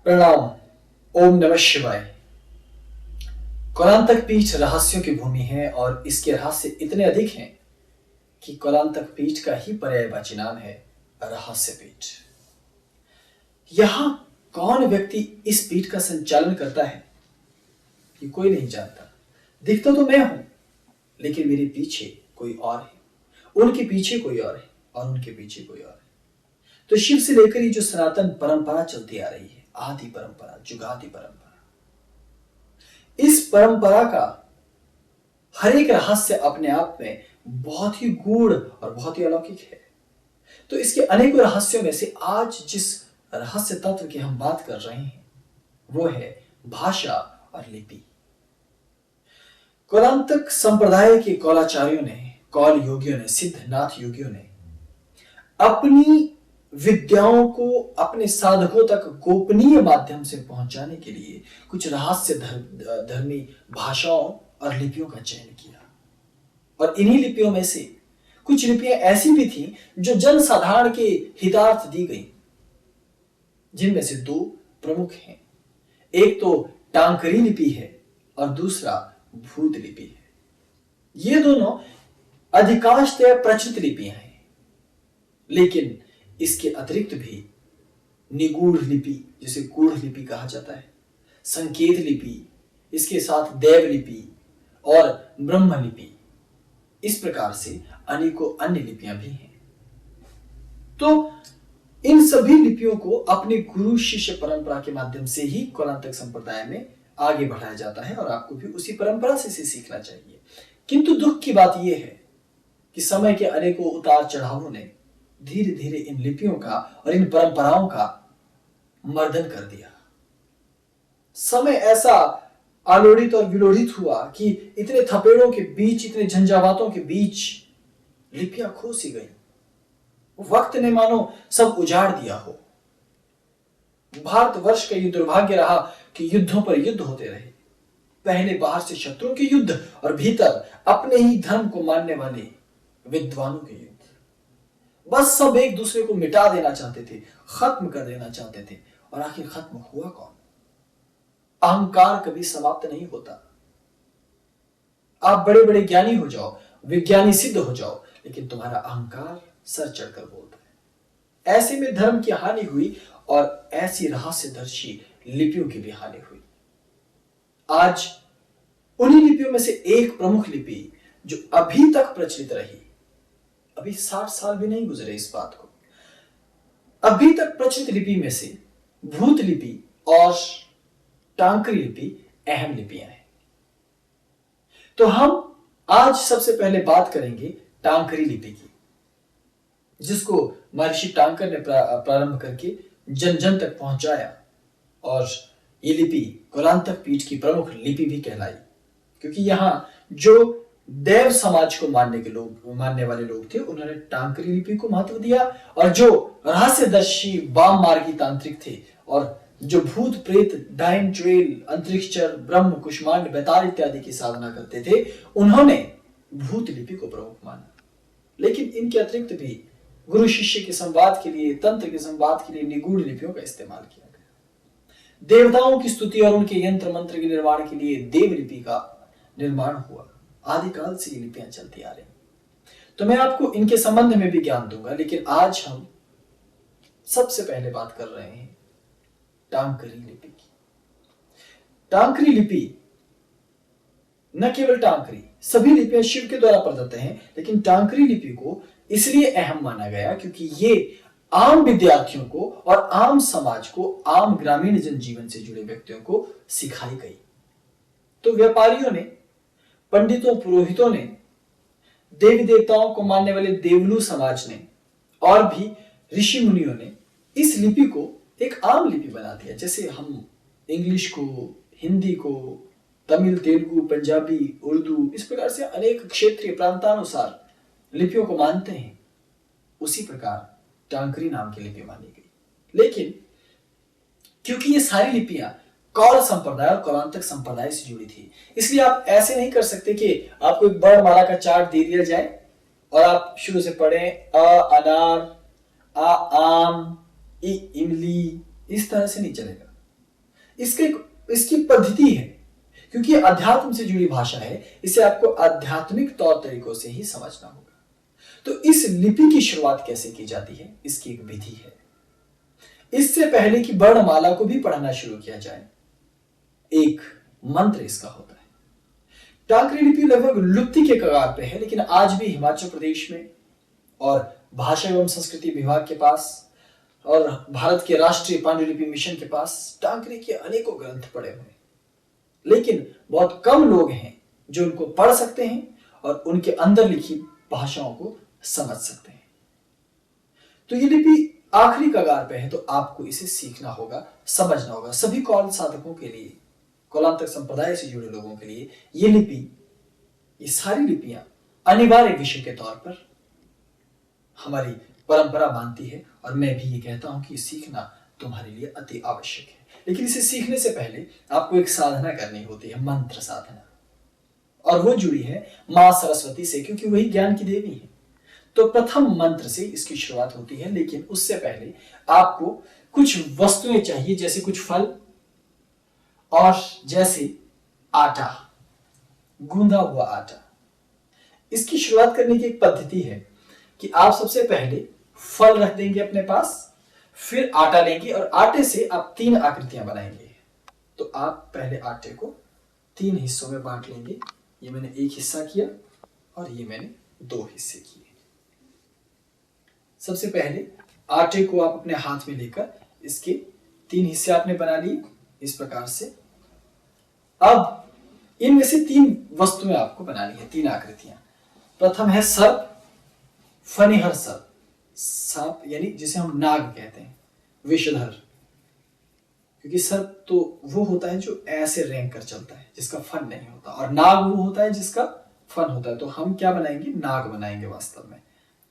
प्रणाम। ओम नमः शिवाय। कौलांतक पीठ रहस्यों की भूमि है और इसके रहस्य इतने अधिक हैं कि कौलांतक पीठ का ही पर्यायवाची नाम है रहस्य पीठ। यहां कौन व्यक्ति इस पीठ का संचालन करता है ये कोई नहीं जानता। दिखता तो मैं हूं, लेकिन मेरे पीछे कोई और है, उनके पीछे कोई और है और उनके पीछे कोई और है। तो शिव से लेकर ये जो सनातन परंपरा चलती आ रही है, आदि परंपरा, जुगादि परंपरा, इस परंपरा का हर एक रहस्य अपने आप में बहुत ही गूढ़ और बहुत ही अलौकिक है। तो इसके अनेकों रहस्यों में से आज जिस रहस्य तत्व की हम बात कर रहे हैं वो है भाषा और लिपि। कौलांतक संप्रदाय के कौलाचार्यों ने, कौल योगियों ने, सिद्धनाथ योगियों ने अपनी विद्याओं को अपने साधकों तक गोपनीय माध्यम से पहुंचाने के लिए कुछ रहस्य धर्मी भाषाओं और लिपियों का चयन किया। और इन्हीं लिपियों में से कुछ लिपियां ऐसी भी थी जो जनसाधारण के हितार्थ दी गई, जिनमें से दो प्रमुख हैं। एक तो टांकरी लिपि है और दूसरा भूत लिपि है। ये दोनों अधिकांशतः प्रचलित लिपियां हैं, लेकिन इसके अतिरिक्त भी निगूढ़ लिपि, जिसे गूढ़ लिपि कहा जाता है, संकेत लिपि, इसके साथ देव लिपि और ब्रह्म लिपि, इस प्रकार से अनेकों अन्य लिपियां भी हैं। तो इन सभी लिपियों को अपने गुरु शिष्य परंपरा के माध्यम से ही कौलांतक संप्रदाय में आगे बढ़ाया जाता है और आपको भी उसी परंपरा से इसे सीखना चाहिए। किंतु दुख की बात यह है कि समय के अनेकों उतार चढ़ावों ने धीरे धीरे इन लिपियों का और इन परंपराओं का मर्दन कर दिया। समय ऐसा आलोड़ित और विलोड़ित हुआ कि इतने थपेड़ों के बीच, इतने झंझावातों के बीच लिपियां खो सी गई। वक्त ने मानो सब उजाड़ दिया हो। भारतवर्ष का ये दुर्भाग्य रहा कि युद्धों पर युद्ध होते रहे। पहले बाहर से शत्रुओं के युद्ध और भीतर अपने ही धर्म को मानने वाले विद्वानों के युद्ध। बस सब एक दूसरे को मिटा देना चाहते थे, खत्म कर देना चाहते थे। और आखिर खत्म हुआ कौन? अहंकार कभी समाप्त नहीं होता। आप बड़े बड़े ज्ञानी हो जाओ, विज्ञानी सिद्ध हो जाओ, लेकिन तुम्हारा अहंकार सर चढ़कर बोलता है। ऐसे में धर्म की हानि हुई और ऐसी रहस्यदर्शी लिपियों की भी हानि हुई। आज उन्हीं लिपियों में से एक प्रमुख लिपि जो अभी तक प्रचलित रही, अभी 60 साल भी नहीं गुजरे इस बात को, अभी तक प्रचलित लिपि में से भूत लिपि और टांकरी लिपि अहम लिपियां हैं। तो हम आज सबसे पहले बात करेंगे टांकरी लिपि की, जिसको महर्षि टांकर ने प्रारंभ करके जन जन तक पहुंचाया। और ये लिपि कौलांतक पीठ की प्रमुख लिपि भी कहलाई, क्योंकि यहां जो देव समाज को मानने वाले लोग थे, उन्होंने टांकरी लिपि को महत्व दिया। और जो रहस्यदर्शी वाम मार्गी तांत्रिक थे और जो भूत प्रेत, डायन, चुड़ैल, अंतरिक्षर, ब्रह्म, कुष्मांड, बेताल इत्यादि की साधना करते थे, उन्होंने भूत लिपि को प्रमुख माना। लेकिन इनके अतिरिक्त भी गुरु शिष्य के संवाद के लिए, तंत्र के संवाद के लिए निगूढ़ लिपियों का इस्तेमाल किया गया। देवताओं की स्तुति और उनके यंत्र मंत्र के निर्माण के लिए देव लिपि का निर्माण हुआ। आदिकाल से ये लिपियां चलती आ रही। तो मैं आपको इनके संबंध में भी ज्ञान दूंगा, लेकिन आज हम सबसे पहले बात कर रहे हैं टांकरी लिपि की। टांकरी लिपि, न केवल टांकरी, सभी लिपियां शिव के द्वारा प्रदत्त हैं, लेकिन टांकरी लिपि को इसलिए अहम माना गया क्योंकि ये आम विद्यार्थियों को और आम समाज को, आम ग्रामीण जनजीवन से जुड़े व्यक्तियों को सिखाई गई। तो व्यापारियों ने, पंडितों, पुरोहितों ने, देवी देवताओं को मानने वाले देवलू समाज ने और भी ऋषि मुनियों ने इस लिपि को एक आम लिपि बना दिया। जैसे हम इंग्लिश को, हिंदी को, तमिल, तेलुगु, पंजाबी, उर्दू, इस प्रकार से अनेक क्षेत्रीय प्रांतानुसार लिपियों को मानते हैं, उसी प्रकार टांकरी नाम की लिपि मानी गई। लेकिन क्योंकि ये सारी लिपियां कौल संप्रदाय और कौलांतक संप्रदाय से जुड़ी थी, इसलिए आप ऐसे नहीं कर सकते कि आपको एक वर्णमाला का चार्ट दे दिया जाए और आप शुरू से पढ़ें अनार, आ आम, इमली, इस तरह से नहीं चलेगा। इसकी पद्धति है, क्योंकि अध्यात्म से जुड़ी भाषा है, इसे आपको आध्यात्मिक तौर तरीकों से ही समझना होगा। तो इस लिपि की शुरुआत कैसे की जाती है, इसकी एक विधि है। इससे पहले कि वर्णमाला को भी पढ़ना शुरू किया जाए, एक मंत्र इसका होता है। टाकरी लिपि लगभग लुप्ति के कगार पे है, लेकिन आज भी हिमाचल प्रदेश में और भाषा एवं संस्कृति विभाग के पास और भारत के राष्ट्रीय पांडुलिपि मिशन के पास टाकरी के अनेकों ग्रंथ पड़े हुए हैं, लेकिन बहुत कम लोग हैं जो उनको पढ़ सकते हैं और उनके अंदर लिखी भाषाओं को समझ सकते हैं। तो ये लिपि आखिरी कगार पे है, तो आपको इसे सीखना होगा, समझना होगा। सभी कौल साधकों के लिए, कौलांतक संप्रदाय से जुड़े लोगों के लिए ये लिपि, ये सारी लिपियां अनिवार्य विषय के तौर पर हमारी परंपरा मानती है, और मैं भी ये कहता हूं कि सीखना तुम्हारे लिए अति आवश्यक है। लेकिन इसे सीखने से पहले आपको एक साधना करनी होती है, मंत्र साधना, और वो जुड़ी है मां सरस्वती से, क्योंकि वही ज्ञान की देवी है। तो प्रथम मंत्र से इसकी शुरुआत होती है, लेकिन उससे पहले आपको कुछ वस्तुएं चाहिए, जैसे कुछ फल और जैसे आटा, गूंदा हुआ आटा। इसकी शुरुआत करने की एक पद्धति है कि आप सबसे पहले फल रख देंगे अपने पास, फिर आटा लेंगे और आटे से आप 3 आकृतियां बनाएंगे। तो आप पहले आटे को 3 हिस्सों में बांट लेंगे। ये मैंने एक हिस्सा किया और ये मैंने 2 हिस्से किए। सबसे पहले आटे को आप अपने हाथ में लेकर इसके 3 हिस्से आपने बना लिए इस प्रकार से। अब इनमें से 3 वस्तुएं आपको बनानी है, 3 आकृतियां। प्रथम है सर्प, फनिहर सर्प, सांप यानी जिसे हम नाग कहते हैं, विषधर, क्योंकि सर्प तो वो होता है जो ऐसे रेंग कर चलता है, जिसका फन नहीं होता, और नाग वो होता है जिसका फन होता है। तो हम क्या बनाएंगे, नाग बनाएंगे वास्तव में।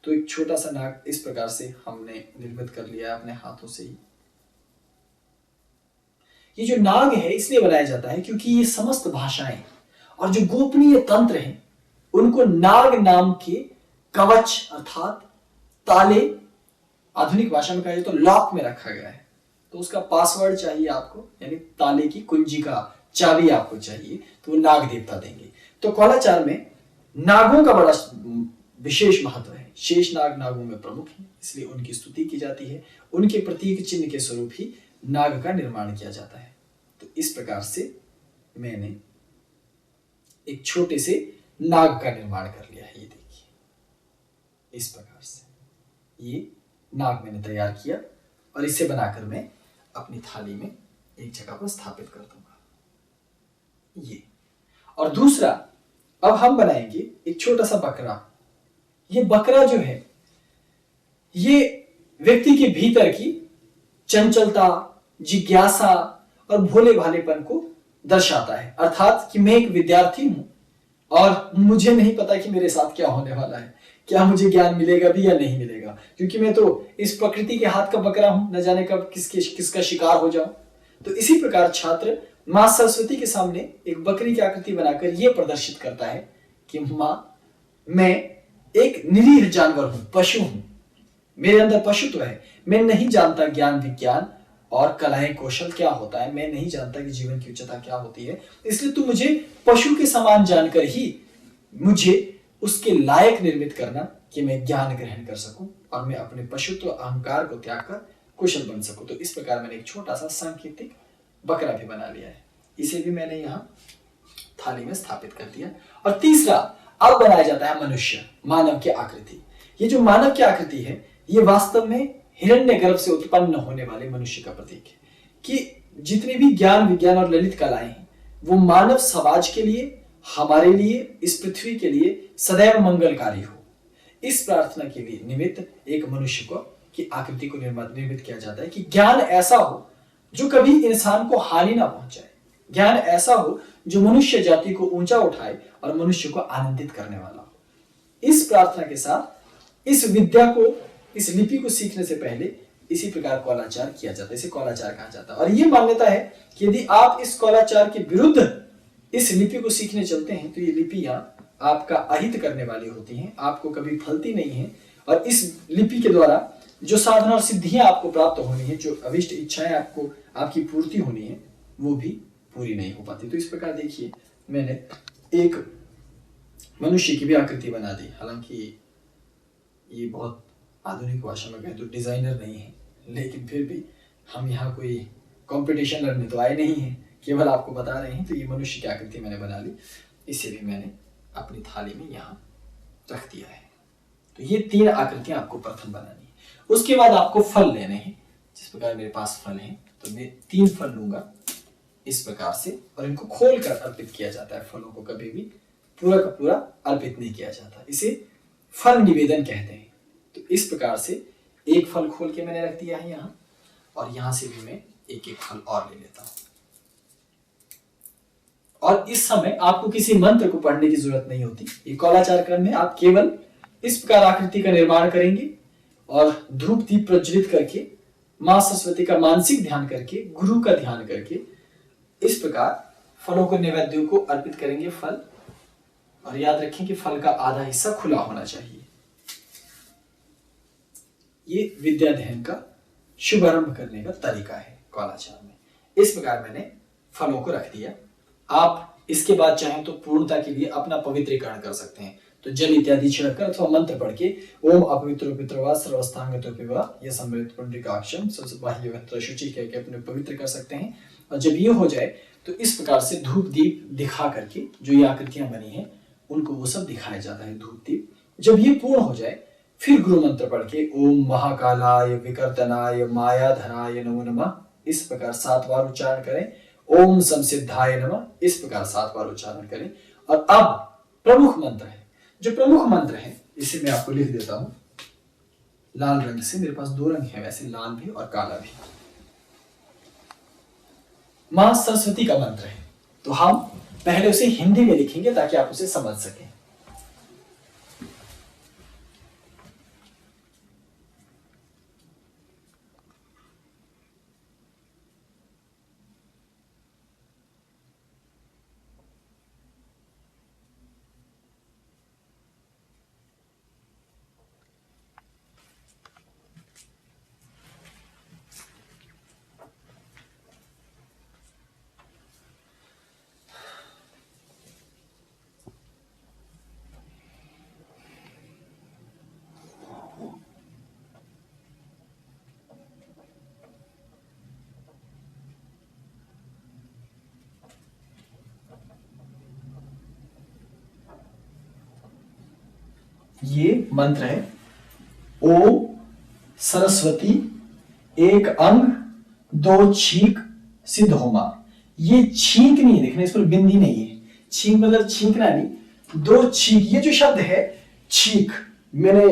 तो एक छोटा सा नाग इस प्रकार से हमने निर्मित कर लिया अपने हाथों से ही। ये जो नाग है इसलिए बनाया जाता है क्योंकि ये समस्त भाषाएं और जो गोपनीय तंत्र हैं उनको नाग नाम के कवच अर्थात ताले, आधुनिक भाषा में कहा जाए तो लॉक में रखा गया है। तो उसका पासवर्ड चाहिए आपको, यानी ताले की कुंजी का चाबी आपको चाहिए, तो वो नाग देवता देंगे। तो कौलाचार में नागों का बड़ा विशेष महत्व है। शेष नाग नागों में प्रमुख हैं, इसलिए उनकी स्तुति की जाती है। उनके प्रतीक चिन्ह के स्वरूप ही नाग का निर्माण किया जाता है। तो इस प्रकार से मैंने एक छोटे से नाग का निर्माण कर लिया है। ये देखिए, इस प्रकार से ये नाग मैंने तैयार किया और इसे बनाकर मैं अपनी थाली में एक जगह पर स्थापित कर दूंगा। ये और दूसरा, अब हम बनाएंगे एक छोटा सा बकरा। ये बकरा जो है ये व्यक्ति के भीतर की चंचलता, जिज्ञासा और भोले भालेपन को दर्शाता है। अर्थात कि मैं एक विद्यार्थी हूं और मुझे नहीं पता कि मेरे साथ क्या होने वाला है, क्या मुझे ज्ञान मिलेगा भी या नहीं मिलेगा, क्योंकि मैं तो इस प्रकृति के हाथ का बकरा हूं, न जाने कब किसका शिकार हो जाऊं। तो इसी प्रकार छात्र मां सरस्वती के सामने एक बकरी की आकृति बनाकर यह प्रदर्शित करता है कि मां, मैं एक निरीह जानवर हूं, पशु हूं, मेरे अंदर पशुत्व है, मैं नहीं जानता ज्ञान विज्ञान और कलाएं कौशल क्या होता है, मैं नहीं जानता कि जीवन की उच्चता क्या होती है, इसलिए तू मुझे पशु के समान जानकर ही मुझे उसके लायक निर्मित करना कि मैं ज्ञान ग्रहण कर सकूं और मैं अपने पशुत्व अहंकार को त्याग कर कुशल बन सकूं। तो इस प्रकार मैंने एक छोटा सा सांकेतिक बकरा भी बना लिया है, इसे भी मैंने यहाँ थाली में स्थापित कर दिया। और तीसरा, अब बनाया जाता है मनुष्य, मानव की आकृति। ये जो मानव की आकृति है ये वास्तव में हिरण्यगर्भ से उत्पन्न होने वाले मनुष्य का प्रतीक है कि जितने भी ज्ञान विज्ञान और ललित कलाएं हैं वो मानव समाज के लिए, हमारे लिए, इस पृथ्वी के लिए सदैव मंगलकारी हो, इस प्रार्थना के लिए निमित्त एक मनुष्य को की आकृति को निर्मित किया जाता है कि ज्ञान ऐसा हो जो कभी इंसान को हानि ना पहुंचाए, ज्ञान ऐसा हो जो मनुष्य जाति को ऊंचा उठाए और मनुष्य को आनंदित करने वाला हो। इस प्रार्थना के साथ इस विद्या को, इस लिपि को सीखने से पहले इसी प्रकार कौलाचार किया जाता है, इसे कौलाचार कहा जाता है। और यह मान्यता है कि यदि आप इस कौलाचार के विरुद्ध इस लिपि को सीखने चलते हैं तो ये लिपियां आपका अहित करने वाली होती हैं, आपको कभी फलती नहीं है। और इस लिपि के द्वारा जो साधना और सिद्धियां आपको प्राप्त होनी है, जो अभिष्ट इच्छाएं आपको आपकी पूर्ति होनी है, वो भी पूरी नहीं हो पाती। तो इस प्रकार देखिए मैंने एक मनुष्य की भी आकृति बना दी। हालांकि ये बहुत आधुनिक भाषा में कहें तो डिजाइनर नहीं है, लेकिन फिर भी हम यहाँ कोई कंपटीशन लड़ने तो आए नहीं हैं, केवल आपको बता रहे हैं। तो ये मनुष्य की आकृति मैंने बना ली, इसे भी मैंने अपनी थाली में यहाँ रख दिया है। तो ये 3 आकृतियां आपको प्रथम बनानी है। उसके बाद आपको फल लेने हैं। जिस प्रकार मेरे पास फल हैं तो मैं 3 फल लूंगा इस प्रकार से, और इनको खोल कर अर्पित किया जाता है। फलों को कभी भी पूरा का पूरा अर्पित नहीं किया जाता, इसे फल निवेदन कहते हैं। तो इस प्रकार से एक फल खोल के मैंने रख दिया है यहाँ, और यहाँ से भी मैं एक एक फल और ले लेता हूं। और इस समय आपको किसी मंत्र को पढ़ने की जरूरत नहीं होती। ये कौलाचार क्रम में आप केवल इस प्रकार आकृति का निर्माण करेंगे और धूप दीप प्रज्वलित करके मां सरस्वती का मानसिक ध्यान करके, गुरु का ध्यान करके इस प्रकार फलों को नैवेद्य को अर्पित करेंगे फल। और याद रखें कि फल का आधा हिस्सा खुला होना चाहिए। ये विद्या अध्ययन का शुभारंभ करने का तरीका है कौलाचार में। इस प्रकार मैंने फलों को रख दिया। आप इसके बाद चाहें तो पूर्णता के लिए अपना पवित्रीकरण कर सकते हैं। तो जल इत्यादि छिड़कर अथवा मंत्र पढ़ के ओम अपवित्रो पितरवा सर्वस्थांगतो पिबा यह समृत पुंडरीकाक्षम बाह्य वस्त्र शुचि कह के अपने पवित्र कर सकते हैं। और जब ये हो जाए तो इस प्रकार से धूप दीप दिखा करके जो ये आकृतियां बनी हैं उनको वो सब दिखाया जाता है धूप दीप। जब ये पूर्ण हो जाए फिर गुरु मंत्र पढ़ के ओम महाकालाय विकर्तनाय मायाधनाय नमो नमः इस प्रकार 7 बार उच्चारण करें। ओम संसिद्धाय नमः इस प्रकार 7 बार उच्चारण करें। और अब प्रमुख मंत्र है, जो प्रमुख मंत्र है इसे मैं आपको लिख देता हूं लाल रंग से। मेरे पास 2 रंग है वैसे, लाल भी और काला भी। मां सरस्वती का मंत्र है, तो हम पहले उसे हिंदी में लिखेंगे ताकि आप उसे समझ सकें। ये मंत्र है ओम सरस्वती 1 अंग 2 छींक सिद्ध होमा। ये छींक नहीं देखना, इस पर बिंदी नहीं है। छींक मतलब छींकना नहीं, 2 छींक। ये जो शब्द है छींक, मैंने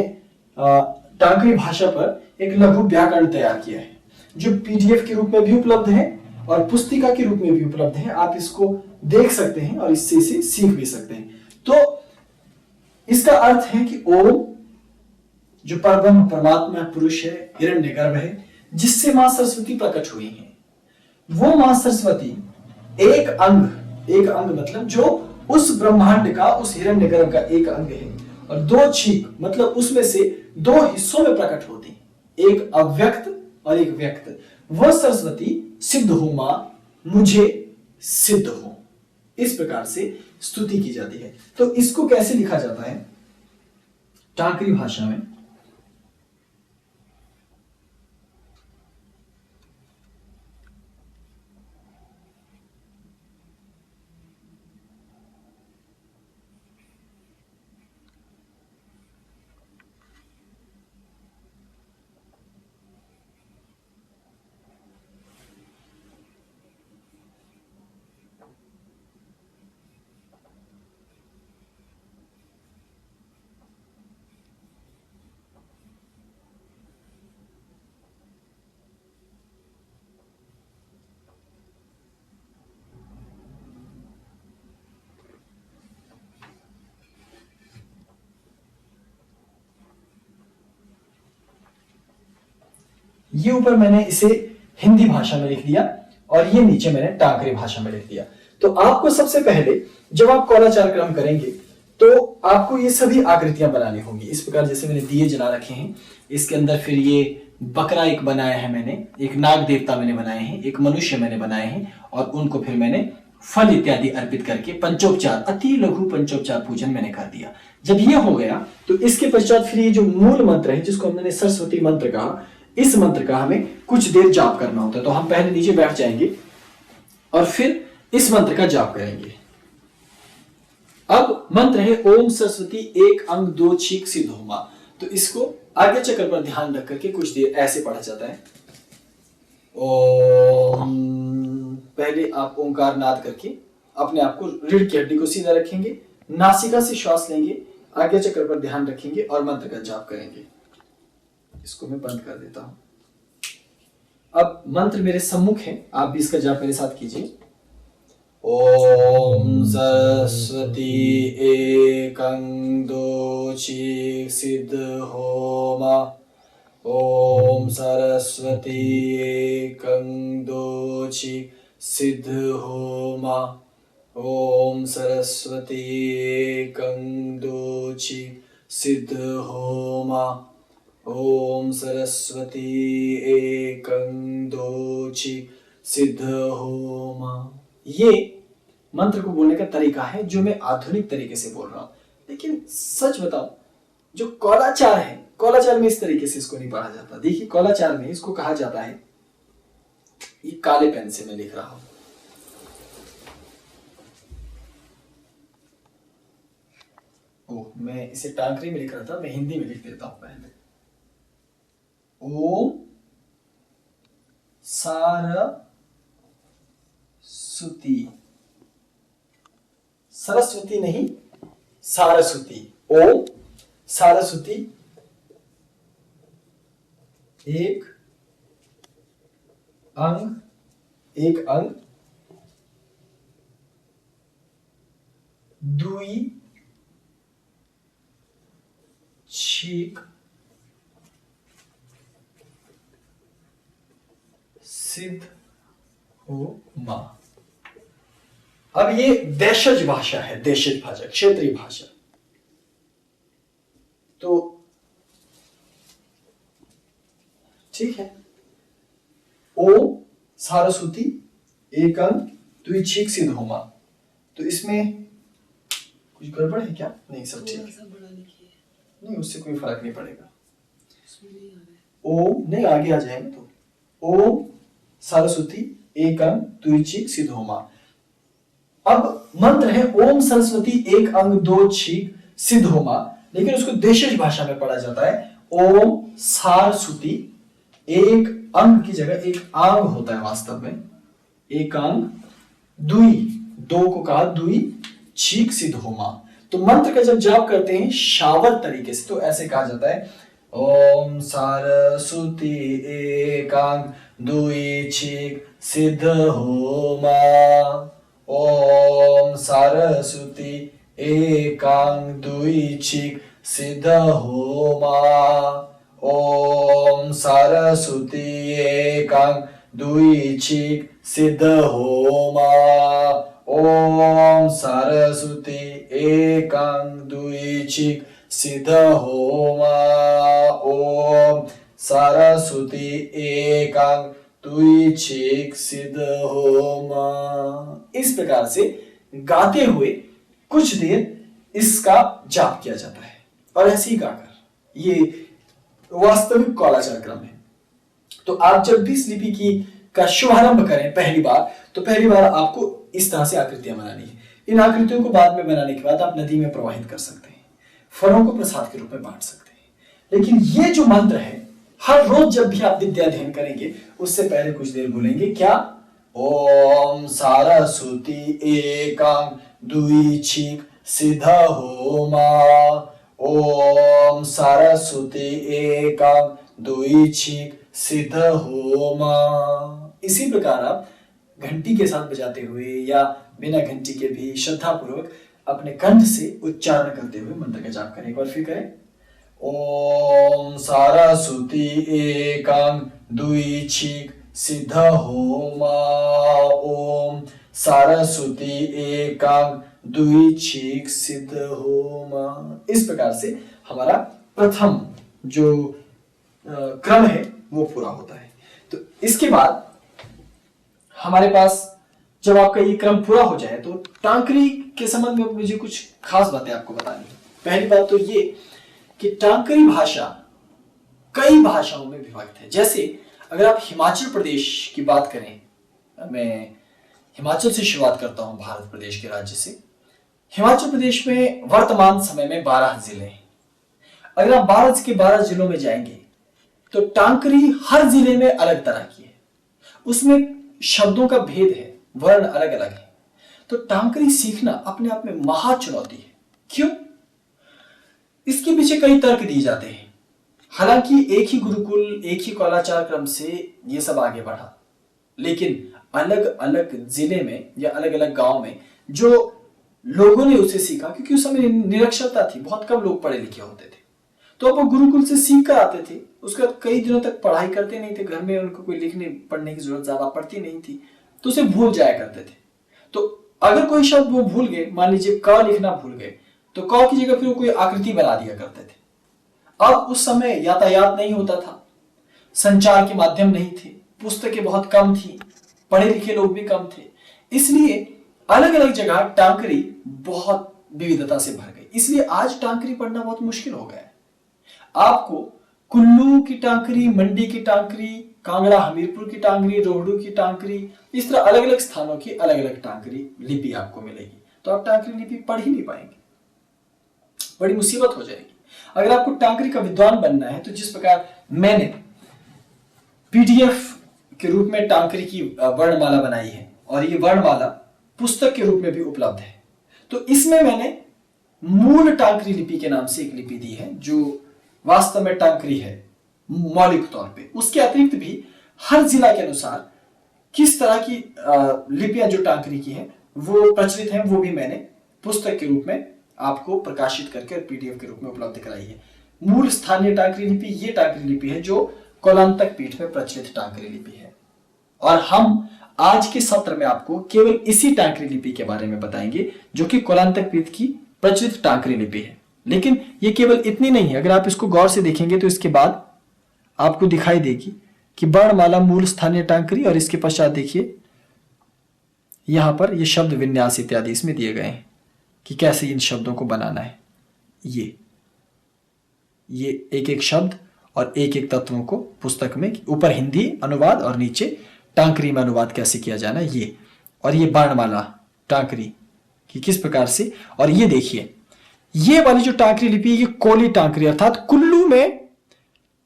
टांकरी भाषा पर एक लघु व्याकरण तैयार किया है जो पीडीएफ के रूप में भी उपलब्ध है और पुस्तिका के रूप में भी उपलब्ध है। आप इसको देख सकते हैं और इससे इसे सीख भी सकते हैं। तो इसका अर्थ है कि ओम जो परब्रह्म परमात्मा पुरुष है, हिरण्यगर्भ है, जिससे मां सरस्वती प्रकट हुई है, वो मां सरस्वती 1 अंग मतलब जो उस ब्रह्मांड का, उस हिरण्यगर्भ का 1 अंग है, और 2 छींक मतलब उसमें से 2 हिस्सों में प्रकट होती है, एक अव्यक्त और एक व्यक्त। वह सरस्वती सिद्ध हो मां, मुझे सिद्ध हो, इस प्रकार से स्तुति की जाती है। तो इसको कैसे लिखा जाता है टांकरी भाषा में? ये ऊपर मैंने इसे हिंदी भाषा में लिख दिया और ये नीचे मैंने टांकरी भाषा में लिख दिया। तो आपको सबसे पहले जब आप कौलाचार क्रम करेंगे तो आपको ये सभी आकृतियां बनानी होंगी। इस प्रकार जैसे मैंने दिए जला रखे हैं, इसके अंदर फिर ये बकरा एक बनाया है मैंने, एक नाग देवता मैंने बनाए हैं, एक मनुष्य मैंने बनाए हैं, और उनको फिर मैंने फल इत्यादि अर्पित करके पंचोपचार, अति लघु पंचोपचार पूजन मैंने कर दिया। जब ये हो गया तो इसके पश्चात फिर ये जो मूल मंत्र है जिसको हमने सरस्वती मंत्र कहा, इस मंत्र का हमें कुछ देर जाप करना होता है। तो हम पहले नीचे बैठ जाएंगे और फिर इस मंत्र का जाप करेंगे। अब मंत्र है ओम सरस्वती एक अंग दो छीक सिद्ध होमा। तो इसको आगे चक्र पर ध्यान रख करके कुछ देर ऐसे पढ़ा जाता है। ओम, पहले आप ओंकार नाद करके अपने आप को रीढ़ की हड्डी को सीधा रखेंगे, नासिका से श्वास लेंगे, आगे चक्र पर ध्यान रखेंगे और मंत्र का जाप करेंगे। इसको मैं बंद कर देता हूं। अब मंत्र मेरे सम्मुख है, आप भी इसका जाप मेरे साथ कीजिए। ओम सरस्वती एकं दो छीक सिद्ध होमा। ओम सरस्वती एकं दो छीक सिद्ध होमा। ओम सरस्वती एकं दो छीक सिद्ध होमा। ओम सरस्वती एकं दो छीक सिद्ध होमा। ये मंत्र को बोलने का तरीका है जो मैं आधुनिक तरीके से बोल रहा हूं, लेकिन सच बताओ जो कौलाचार है, कौलाचार में इस तरीके से इसको नहीं पढ़ा जाता। देखिए कौलाचार में इसको कहा जाता है, ये काले पेन से मैं लिख रहा हूं, मैं इसे टांकरी में लिख रहा था, मैं हिंदी में लिख देता हूं पहले। ओम सारस्वती, सरस्वती नहीं सारस्वती। ओम सारस्वती एक अंग दुई छीक सिद्ध होमा। अब ये देशज भाषा है, देशज भाषा, क्षेत्रीय भाषा। तो ठीक है, ओम सारस्वती एक अंग दुई छीक सिद्ध होमा। तो इसमें कुछ गड़बड़ है क्या? नहीं, सब ठीक है। नहीं, उससे कोई फर्क नहीं पड़ेगा। ओम नहीं, आगे आ जाएगा। तो ओम सरस्वती एक अंग दुई छीक सिद्ध होमा। अब मंत्र है ओम सरस्वती एक अंग दो छीक सिद्ध होमा, लेकिन उसको देशज भाषा में पढ़ा जाता है ओम सारस्वती। एक अंग की जगह एक आंग होता है वास्तव में, एक अंग दुई, दो को कहा दुई छीक सिद्ध होमा। तो मंत्र का जब जाप करते हैं शावत तरीके से तो ऐसे कहा जाता है ओम सरस्वती एकांग दुई छीक सिद्ध होमा। ओम सरस्वती एकांग दुई छीक सिद्ध होमा। ओम सरस्वती एकांग दुई छीक सिद्ध होमा। ओम सरस्वती एकांग दुई छीक सिद्ध होमा। ओम सरस्वती एकांग दुई छीक सिद्ध होमा। इस प्रकार से गाते हुए कुछ देर इसका जाप किया जाता है और ऐसे ही गाकर, ये वास्तविक कौलाचार क्रम है। तो आप जब भी इस लिपि की का शुभारंभ करें पहली बार, तो पहली बार आपको इस तरह से आकृतियां बनानी है। इन आकृतियों को बाद में बनाने के बाद आप नदी में प्रवाहित कर सकते हैं, फलों को प्रसाद के रूप में बांट सकते हैं। लेकिन ये जो मंत्र है, हर रोज जब भी आप विद्या अध्ययन करेंगे उससे पहले कुछ देर बोलेंगे क्या? ओम सरस्वती एकांग दुई छीक सिद्ध होमा। ओम सरस्वती एकांग दुई छीक सिद्ध होमा। इसी प्रकार आप घंटी के साथ बजाते हुए या बिना घंटी के भी श्रद्धापूर्वक अपने कंठ से उच्चारण करते हुए मंत्र का जाप करें। एक बार फिर करें। ओम सरस्वती एकांग दुई छीक सिद्ध होमा। ओम सरस्वती एकांग दुई छीक सिद्ध होमा। इस प्रकार से हमारा प्रथम जो क्रम है वो पूरा होता है। तो इसके बाद हमारे पास जब आपका ये क्रम पूरा हो जाए तो टांकरी के संबंध में मुझे कुछ खास बातें आपको बतानी है। पहली बात तो ये कि टांकरी भाषा कई भाषाओं में विभक्त है। जैसे अगर आप हिमाचल प्रदेश की बात करें, मैं हिमाचल से शुरुआत करता हूं, भारत प्रदेश के राज्य से। हिमाचल प्रदेश में वर्तमान समय में 12 जिले हैं। अगर आप 12 के 12 जिलों में जाएंगे तो टांकरी हर जिले में अलग तरह की है, उसमें शब्दों का भेद है, वर्ण अलग अलग है। तो टांकरी सीखना अपने आप में महा चुनौती है। क्यों? इसके पीछे कई तर्क दिए जाते हैं। हालांकि एक ही गुरुकुल, एक ही कौलाचार क्रम से ये सब आगे बढ़ा, लेकिन अलग अलग जिले में या अलग अलग गांव में जो लोगों ने उसे सीखा, क्योंकि उस समय निरक्षरता थी, बहुत कम लोग पढ़े लिखे होते थे, तो अब वो गुरुकुल से सीख कर आते थे। उसके बाद कई दिनों तक पढ़ाई करते नहीं थे, घर में उनको कोई लिखने पढ़ने की जरूरत ज्यादा पड़ती नहीं थी, तो उसे भूल जाया करते थे। तो अगर कोई शब्द वो भूल गए, मान लीजिए क लिखना भूल गए, तो क की जगह फिर वो कोई आकृति बना दिया करते थे। अब उस समय यातायात नहीं होता था, संचार के माध्यम नहीं थे, पुस्तकें बहुत कम थी, पढ़े लिखे लोग भी कम थे, इसलिए अलग अलग जगह टांकरी बहुत विविधता से भर गई। इसलिए आज टांकरी पढ़ना बहुत मुश्किल हो गया है। आपको कुल्लू की टांकरी, मंडी की टांकरी, कांगड़ा हमीरपुर की टांकरी, रोहड़ू की टांकरी, इस तरह अलग अलग स्थानों की अलग अलग टांकरी लिपि आपको मिलेगी। तो आप टांकरी लिपि पढ़ ही नहीं पाएंगे, बड़ी मुसीबत हो जाएगी। अगर आपको टांकरी का विद्वान बनना है तो जिस प्रकार मैंने पीडीएफ के रूप में टांकरी की वर्णमाला बनाई है, और ये वर्णमाला पुस्तक के रूप में भी उपलब्ध है, तो इसमें मैंने मूल टांकरी लिपि के नाम से एक लिपि दी है जो वास्तव में टांकरी है मौलिक तौर पे। उसके अतिरिक्त भी हर जिला के अनुसार किस तरह की लिपियां जो टांकरी की हैं वो प्रचलित हैं, वो भी मैंने पुस्तक के रूप में आपको प्रकाशित करके पीडीएफ के रूप में उपलब्ध कराई है। मूल स्थानीय टांकरी लिपि ये टांकरी लिपि है जो कोलांतक पीठ में प्रचलित टांकरी लिपि है। और हम आज के सत्र में आपको केवल इसी टांकरी लिपि के बारे में बताएंगे जो कि कोलांतक पीठ की प्रचलित टांकरी लिपि है। लेकिन ये केवल इतनी नहीं है, अगर आप इसको गौर से देखेंगे तो इसके बाद आपको दिखाई देगी कि वर्णमाला मूल स्थानीय टांकरी, और इसके पश्चात देखिए यहां पर ये शब्द विन्यास इत्यादि इसमें दिए गए हैं कि कैसे इन शब्दों को बनाना है। ये एक एक शब्द और एक एक तत्वों को पुस्तक में ऊपर हिंदी अनुवाद और नीचे टांकरी में अनुवाद कैसे किया जाना है ये, और ये वर्णमाला टांकरी कि किस प्रकार से। और ये देखिए ये वाली जो टांकरी लिपि, ये कोली टांकरी अर्थात कुल्लू में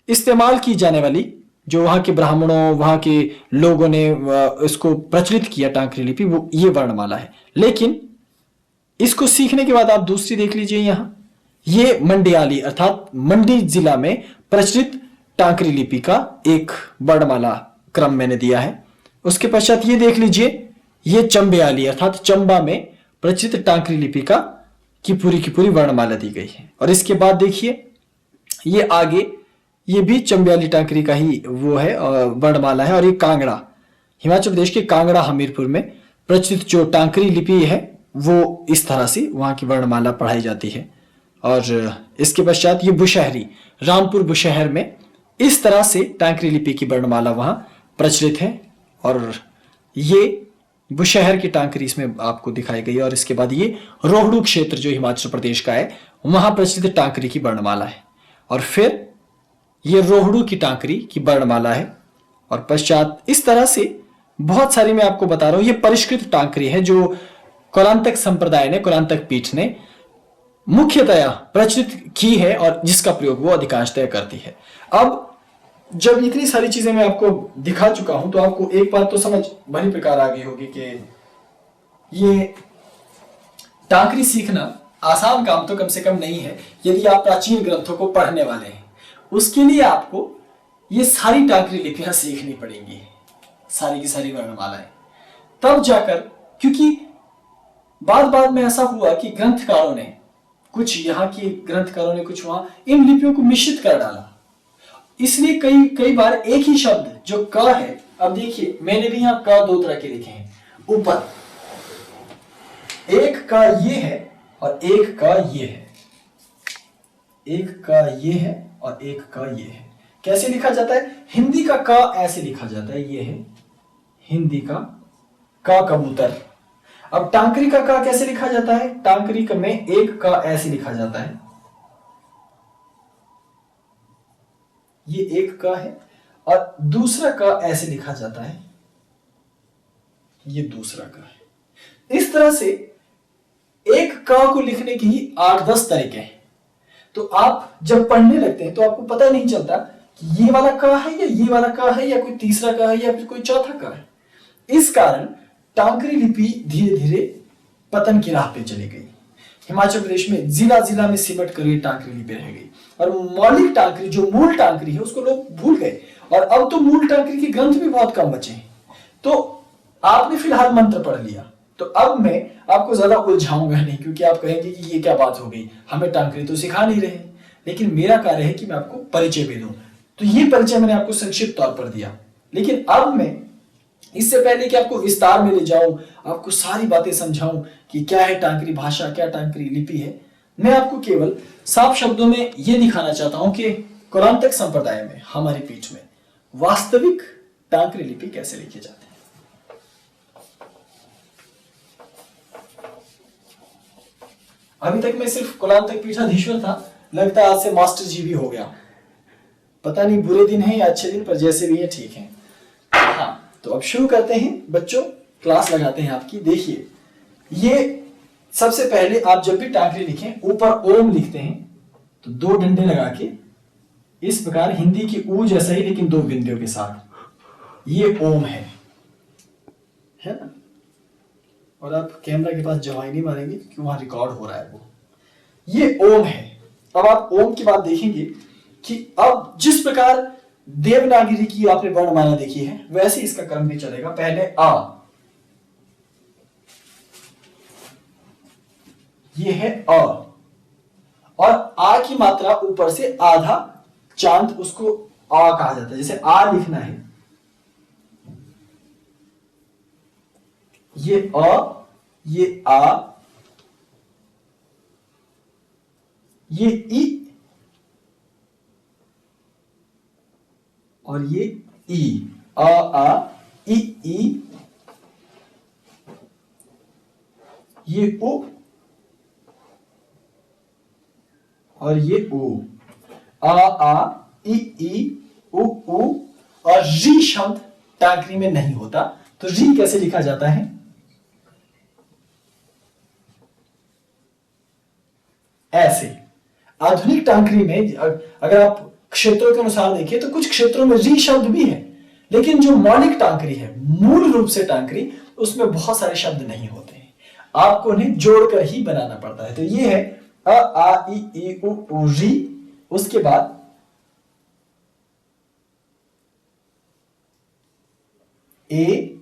इस्तेमाल की जाने वाली, जो वहां के ब्राह्मणों, वहां के लोगों ने इसको प्रचलित किया टांकरी लिपि, वो ये वर्णमाला है। लेकिन इसको सीखने के बाद आप दूसरी देख लीजिए, यहां ये मंडियाली अर्थात मंडी जिला में प्रचलित टांकरी लिपि का एक वर्णमाला क्रम मैंने दिया है। उसके पश्चात ये देख लीजिए, ये चंबेयाली अर्थात चंबा में प्रचलित टांकरी लिपि का की पूरी वर्णमाला दी गई है। और इसके बाद देखिए ये आगे, ये भी चंबेयाली टांकरी का ही वो है वर्णमाला है। और ये कांगड़ा, हिमाचल प्रदेश के कांगड़ा हमीरपुर में प्रचलित जो टांकरी लिपि है वो इस तरह से वहां की वर्णमाला पढ़ाई जाती है। और इसके पश्चात ये बुशहरी, रामपुर बुशहर में इस तरह से टांकरी लिपि की वर्णमाला वहां प्रचलित है। और ये बुशहर की टांकरी इसमें आपको दिखाई गई है। और इसके बाद ये रोहड़ू क्षेत्र जो हिमाचल प्रदेश का है, वहां प्रचलित टांकरी की वर्णमाला है। और फिर ये रोहड़ू की टांकरी की वर्णमाला है। और पश्चात इस तरह से बहुत सारी मैं आपको बता रहा हूं, ये परिष्कृत टांकरी है जो कोलांतक संप्रदाय ने, कोलांतक पीठ ने मुख्यतया प्रचलित की है और जिसका प्रयोग वो अधिकांशतः करती है। अब जब इतनी सारी चीजें मैं आपको दिखा चुका हूं तो आपको एक बात तो समझ भली प्रकार आ गई होगी कि ये टांकरी सीखना आसान काम तो कम से कम नहीं है यदि आप प्राचीन ग्रंथों को पढ़ने वाले हैं। उसके लिए आपको ये सारी टांकरी लिपियां सीखनी पड़ेंगी, सारी की सारी वर्णमालाएं, तब जाकर, क्योंकि बाद में ऐसा हुआ कि ग्रंथकारों ने, कुछ यहाँ के ग्रंथकारों ने कुछ वहां इन लिपियों को मिश्रित कर डाला। इसलिए कई बार एक ही शब्द जो क है, अब देखिए मैंने भी यहाँ क दो तरह के लिखे हैं ऊपर, एक का ये है और एक का ये है, एक का ये है और एक का ये है। कैसे लिखा जाता है? हिंदी का क ऐसे लिखा जाता है, ये है हिंदी का क कबूतर। अब टांकरी का क कैसे लिखा जाता है? टांकरी का में एक क ऐसे लिखा जाता है, ये एक क है, और दूसरा क ऐसे लिखा जाता है, ये दूसरा क है। इस तरह से एक क को लिखने के ही 8-10 तरीके हैं। तो आप जब पढ़ने लगते हैं तो आपको पता नहीं चलता कि ये वाला क है या ये वाला क है या कोई तीसरा क है या फिर कोई चौथा क है। इस कारण टांकरी लिपि धीरे धीरे पतन की राह पे चली गई। हिमाचल प्रदेश में जिला जिला में सिमट कर ये टांकरी लिपि रह गई, और मौलिक टांकरी जो मूल टांकरी है उसको लोग भूल गए, और अब तो मूल टांकरी के ग्रंथ भी बहुत कम बचे हैं। तो आपने फिलहाल मंत्र पढ़ लिया, तो अब मैं आपको ज्यादा उलझाऊंगा नहीं, क्योंकि आप कहेंगे कि ये क्या बात हो गई, हमें टांकरी तो सिखा नहीं रहे। लेकिन मेरा कार्य है कि मैं आपको परिचय भी दूं। तो ये परिचय मैंने आपको संक्षिप्त तौर पर दिया, लेकिन अब मैं इससे पहले कि आपको विस्तार में ले जाऊं, आपको सारी बातें समझाऊं कि क्या है टांकरी भाषा, क्या टांकरी लिपि है, मैं आपको केवल साफ शब्दों में यह दिखाना चाहता हूं कि कुरांतक संप्रदाय में, हमारी पीठ में वास्तविक टांकरी लिपि कैसे लिखी जाती है। अभी तक मैं सिर्फ कुलांतक पीठाधीश्वर था, लगता है आज से मास्टर जी भी हो गया। पता नहीं बुरे दिन है या अच्छे दिन, पर जैसे भी है ठीक है। हाँ, तो अब शुरू करते हैं बच्चों, क्लास लगाते हैं आपकी। देखिए, ये सबसे पहले आप जब भी टांकरी लिखें ऊपर ओम लिखते हैं, तो 2 डंडे लगा के इस प्रकार, हिंदी की ऊ जैसा ही लेकिन 2 बिंदियों के साथ, ये ओम है ना। और आप कैमरा के पास जवाई नहीं मारेंगे क्योंकि वहां रिकॉर्ड हो रहा है वो, ये ओम है। अब आप ओम की बात देखेंगे कि अब जिस प्रकार देवनागरी की आपने वर्णमाला देखी है, वैसे इसका क्रम भी चलेगा। पहले आ, ये है अ, और आ की मात्रा ऊपर से आधा चांद, उसको आ कहा जाता है। जैसे आ लिखना है, ये अ, ये आ, ये ई, और ये ई, आ ई, ये ओ, और ये ओ, आ ई उ, और री शब्द टांकरी में नहीं होता। तो री कैसे लिखा जाता है? ऐसे। आधुनिक टांकरी में अगर आप क्षेत्रों के अनुसार देखिए तो कुछ क्षेत्रों में री शब्द भी है, लेकिन जो मौलिक टांकरी है, मूल रूप से टांकरी, उसमें बहुत सारे शब्द नहीं होते हैं, आपको उन्हें जोड़कर ही बनाना पड़ता है। तो ये है आ ई उ री, उसके बाद ए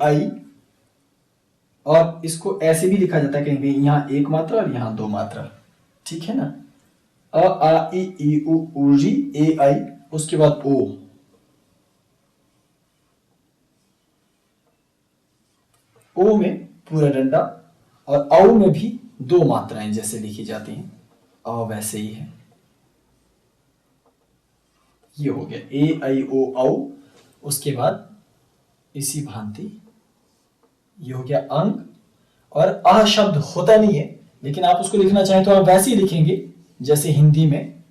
आई, और इसको ऐसे भी लिखा जाता है कहीं कहीं, यहां एक मात्रा और यहां 2 मात्रा, ठीक है ना। आ ई उ री, ए आई, उसके बाद ओ में पूरा डंडा, और औ में भी 2 मात्राएं जैसे लिखी जाती हैं, अ वैसे ही है। ये हो गया ए आई ओ औ। उसके बाद इसी भांति ये हो गया अंग, और अ शब्द होता नहीं है, लेकिन आप उसको लिखना चाहें तो आप वैसे ही लिखेंगे जैसे हिंदी में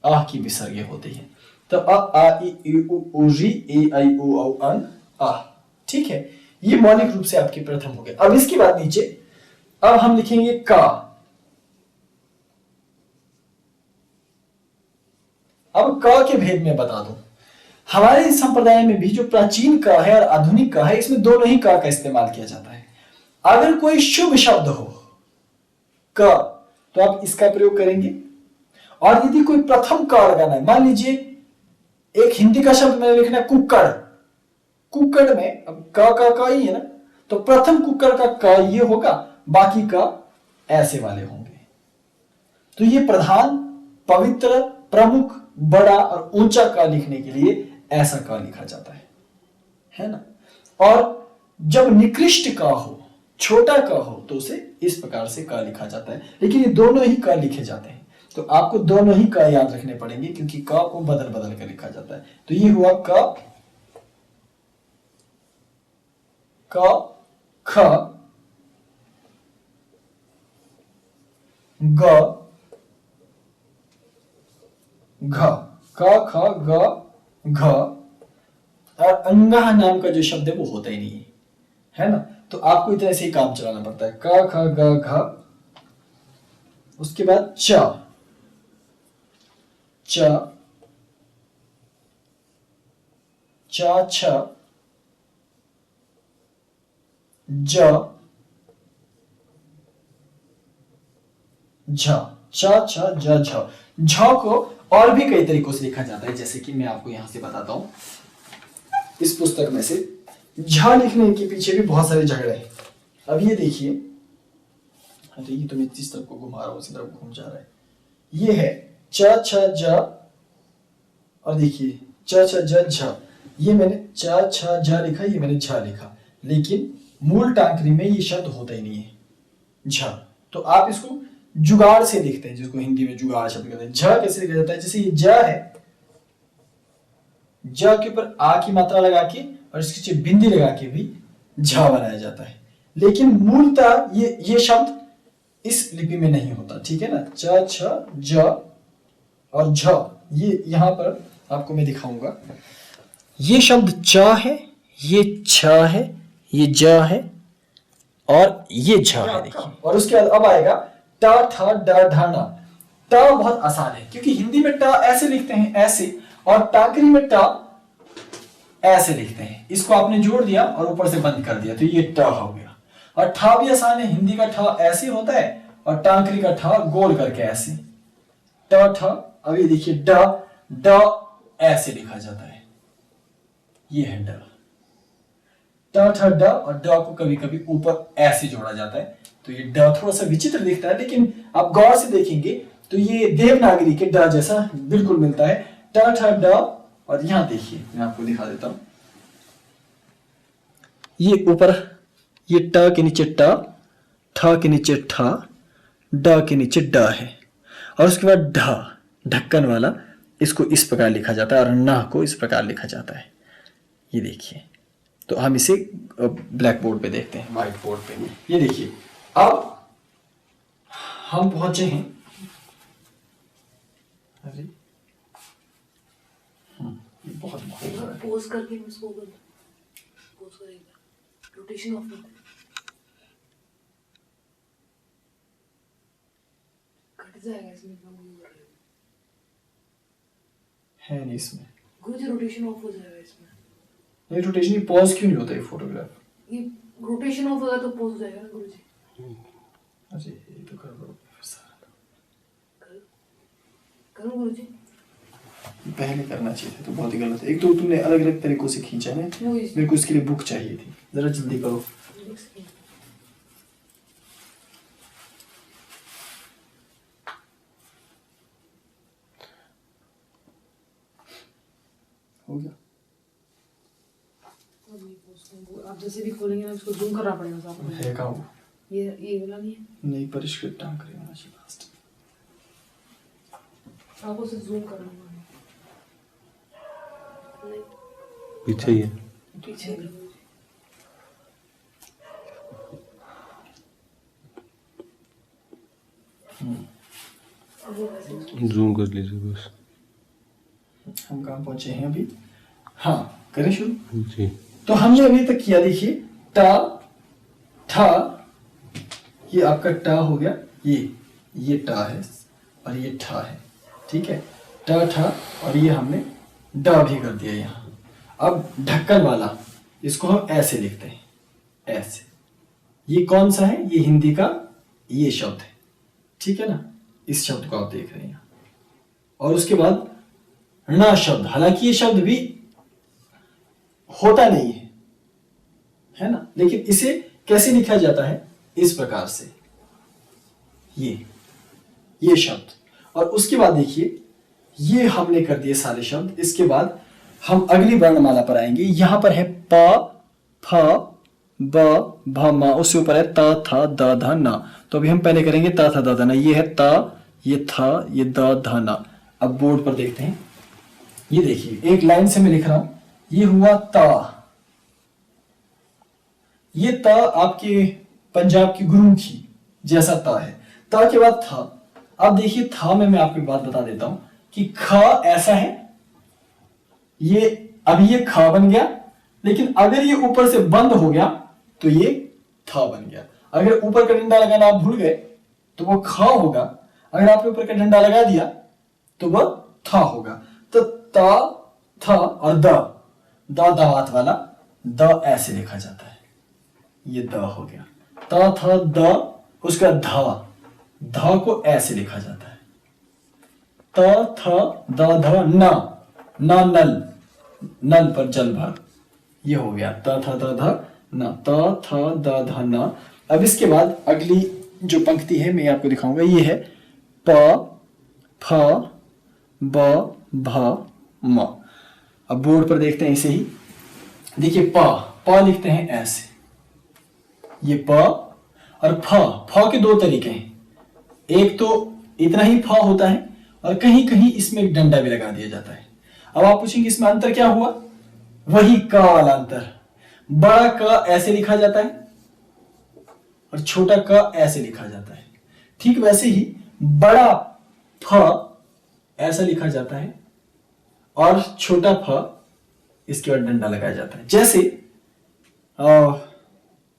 अ की विसर्ग होती है। तो आ ई उ री, ए आई ओ औ अंग, आ, ठीक है। ये मौलिक रूप से आपके प्रथम हो गए। अब इसके बाद नीचे अब हम लिखेंगे का। अब क के भेद में बता दूं, हमारे संप्रदाय में भी जो प्राचीन क है और आधुनिक क है, इसमें दोनों ही क का इस्तेमाल किया जाता है। अगर कोई शुभ शब्द हो क, तो आप इसका प्रयोग करेंगे, और यदि कोई प्रथम क लगाना है, मान लीजिए एक हिंदी का शब्द मैंने लिखना है कुक्कड़, कुक्कड़ में अब क ही है ना, तो प्रथम कुक्कड़ का क ये होगा, बाकी क ऐसे वाले होंगे। तो ये प्रधान, पवित्र, प्रमुख, बड़ा और ऊंचा क लिखने के लिए ऐसा क लिखा जाता है ना। और जब निकृष्ट क हो, छोटा क हो तो उसे इस प्रकार से क लिखा जाता है, लेकिन ये दोनों ही क लिखे जाते हैं। तो आपको दोनों ही क याद रखने पड़ेंगे क्योंकि क को बदल बदल कर लिखा जाता है। तो ये हुआ क, ख, ग, घ, क, ख, ग, घ। और अंगह नाम का जो शब्द है वो होता ही नहीं है ना। तो आपको इतना से ही काम चलाना पड़ता है। क, ख, ग, घ, उसके बाद च, च, छ, ज, झ, च, छ, ज, झ। झ को और भी कई तरीकों से लिखा जाता है, जैसे कि मैं आपको यहां से बताता हूं। इस पुस्तक में से झ लिखने के पीछे भी बहुत सारे झगड़े हैं। अब ये देखिए, अरे ये तो मैं जिस तरफ को घुमा रहा हूं उसी तरफ घूम जा रहा है। ये है च, छ, ज, और देखिए च, छ, ज, झ। ये मैंने च, छ, ज लिखा, ये मैंने झ लिखा, लेकिन मूल टांकरी में ये शब्द होता ही नहीं है झ। तो आप इसको जुगाड़ से लिखते हैं, जिसको हिंदी में जुगाड़ शब्द कहते हैं। झ कैसे लिखा जाता है? जैसे ये ज है, ज के ऊपर आ की मात्रा लगा के और इसके नीचे बिंदी लगा के भी झ बनाया जाता है, लेकिन मूलतः ये शब्द इस लिपि में नहीं होता, ठीक है ना। च, छ, ज और झ, ये यहां पर आपको मैं दिखाऊंगा। ये शब्द च है, ये छ है, ये ज है और ये झ है, देखिए। और उसके बाद अब आएगा ट, ठ, ड, ढ, न। ट बहुत आसान है क्योंकि हिंदी में ट ऐसे लिखते हैं, ऐसे, और टाकरी में ट ऐसे लिखते हैं। इसको आपने जोड़ दिया और ऊपर से बंद कर दिया तो ये ट हो गया। और ठ भी आसान है, हिंदी का ठ ऐसे होता है और टाकरी का ठ गोल करके ऐसे, ट, ठ। अब ये देखिए ड, ड ऐसे लिखा जाता है, ये है ड। ट, ठ, ड, और ड को कभी कभी ऊपर ऐसे जोड़ा जाता है, तो ये ड थोड़ा सा विचित्र दिखता है, लेकिन आप गौर से देखेंगे तो ये देवनागरी के ड जैसा बिल्कुल मिलता है। ट, ठ, ड, और यहां देखिए मैं आपको दिखा देता हूं, ये ऊपर ये ट के नीचे ट, ठ के नीचे ठ, ड के नीचे ड है, और उसके बाद ढ, ढक्कन वाला, इसको इस प्रकार लिखा जाता है, और न को इस प्रकार लिखा जाता है। ये देखिए, तो हम इसे ब्लैक बोर्ड पे देखते हैं, व्हाइट बोर्ड पे। ये देखिए, अब हम पहुंचे हैं, अरे ये बहुत पोज करके उसको पोज करेगा, रोटेशन ऑफ कट जाएगा इसमें, है नहीं इसमें। गुरुजी रोटेशन ऑफ हो जाएगा इसमें। ये रोटेशन पॉज क्यों नहीं होता ये फोटोग्राफ? ये रोटेशन ऑफ होगा तो पॉज हो जाएगा ना गुरुजी। अरे ये तो गड़बड़ करो गुरुजी। पहले करना चाहिए था, तो बहुत ही गलत है। एक तो तुमने अलग अलग तरीकों से खींचा है, मेरे को इसके लिए बुक चाहिए थी, जरा जल्दी करो। हो गया। आप जैसे भी खोलेंगे ना इसको जूम करना पड़ेगा साहब। है कहाँ वो? ये वाला नहीं है, नहीं, परिष्कृत टांकरी होना चाहिए लास्ट। आपको सिर्फ जूम करना है। नहीं पीछे ही है, पीछे जूम कर लीजिए बस। हम कहाँ पहुंचे हैं अभी? हाँ, करें शुरू जी। तो हमने अभी तक किया, देखिए टा, ठा, ये आपका टा हो गया, ये टा है और ये ठा है, ठीक है। टा, ठा, और ये हमने डा भी कर दिया यहाँ। अब ढक्कन वाला, इसको हम ऐसे लिखते हैं, ऐसे। ये कौन सा है? ये हिंदी का ये शब्द है, ठीक है ना। इस शब्द को आप देख रहे हैं यहाँ। और उसके बाद ण शब्द, हालांकि ये शब्द भी होता नहीं है ना, लेकिन इसे कैसे लिखा जाता है? इस प्रकार से, ये शब्द। और उसके बाद देखिए, ये हमने कर दिए सारे शब्द। इसके बाद हम अगली वर्णमाला पर आएंगे। यहां पर है प, फ, ब भ म, उससे ऊपर है त थ द ध न। तो अभी हम पहले करेंगे त थ द ध न। ये है त, ये थ, ये द ध न। अब बोर्ड पर देखते हैं, ये देखिए एक लाइन से मैं लिख रहा हूं, ये हुआ त, ये त आपके पंजाब की गुरुमुखी जैसा त है। त के बाद थ। अब देखिए थ में मैं आपको एक बात बता देता हूं कि ख ऐसा है, ये अभी ये ख बन गया, लेकिन अगर ये ऊपर से बंद हो गया तो ये थ बन गया। अगर ऊपर का डंडा लगाना आप भूल गए तो वो ख होगा, अगर आपने ऊपर का डंडा लगा दिया तो वह थ होगा। तो त, थ और द दांत वाला द ऐसे लिखा जाता है, ये द हो गया। त थ द, उसका ध को ऐसे लिखा जाता है। त थ द ध न, नल, नल पर जल भर, ये हो गया त थ द ध न, त थ द ध न। अब इसके बाद अगली जो पंक्ति है मैं आपको दिखाऊंगा, ये है प फ ब भ म। अब बोर्ड पर देखते हैं इसे ही, देखिए प लिखते हैं ऐसे, ये प और फ के दो तरीके हैं, एक तो इतना ही फ होता है और कहीं कहीं इसमें एक डंडा भी लगा दिया जाता है। अब आप पूछेंगे इसमें अंतर क्या हुआ, वही क वाला अंतर। बड़ा क ऐसे लिखा जाता है और छोटा क ऐसे लिखा जाता है। ठीक वैसे ही बड़ा फ ऐसा लिखा जाता है और छोटा फ इसके बाद डंडा लगाया जाता है। जैसे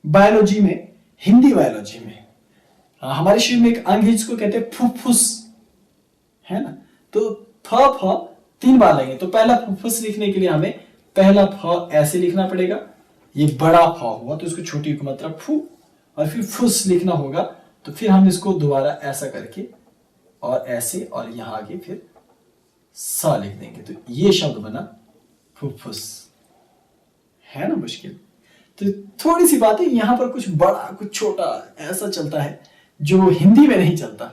बायोलॉजी में, हिंदी बायोलॉजी में हमारे शरीर में एक अंग है जिसको कहते हैं फुफ्फुस, है ना। तो फ 3 बार लगेंगे, तो पहला फुफ्फुस लिखने के लिए हमें पहला फ ऐसे लिखना पड़ेगा, ये बड़ा फ हुआ तो इसको छोटी को मतलब फू, और फिर फुस लिखना होगा, तो फिर हम इसको दोबारा ऐसा करके और ऐसे और यहां आगे फिर सा लिख देंगे, तो ये शब्द बना फुफ्फुस, है ना मुश्किल। तो थोड़ी सी बात है, यहां पर कुछ बड़ा कुछ छोटा ऐसा चलता है जो हिंदी में नहीं चलता,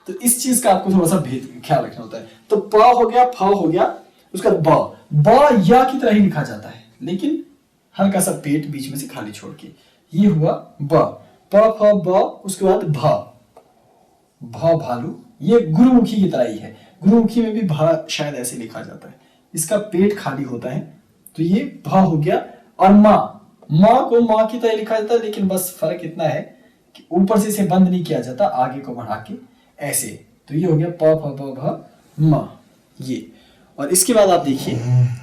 तो इस चीज का आपको थोड़ा सा भेद ख्याल रखना होता है। तो प हो गया, फ हो गया, उसका ब या की तरह ही लिखा जाता है, लेकिन हल्का सा पेट बीच में से खाली छोड़ के, ये हुआ ब, प फ ब, उसके बाद भ भालू, ये गुरुमुखी की तरह ही है। गुरुमुखी में भी भ शायद ऐसे लिखा जाता है, इसका पेट खाली होता है, तो ये भ हो गया। और माँ को माँ की तरह लिखा जाता है, लेकिन बस फर्क इतना है कि ऊपर से इसे बंद नहीं किया जाता, आगे को बढ़ा के ऐसे, तो ये हो गया प फ ब भ म, ये। और इसके बाद आप देखिए,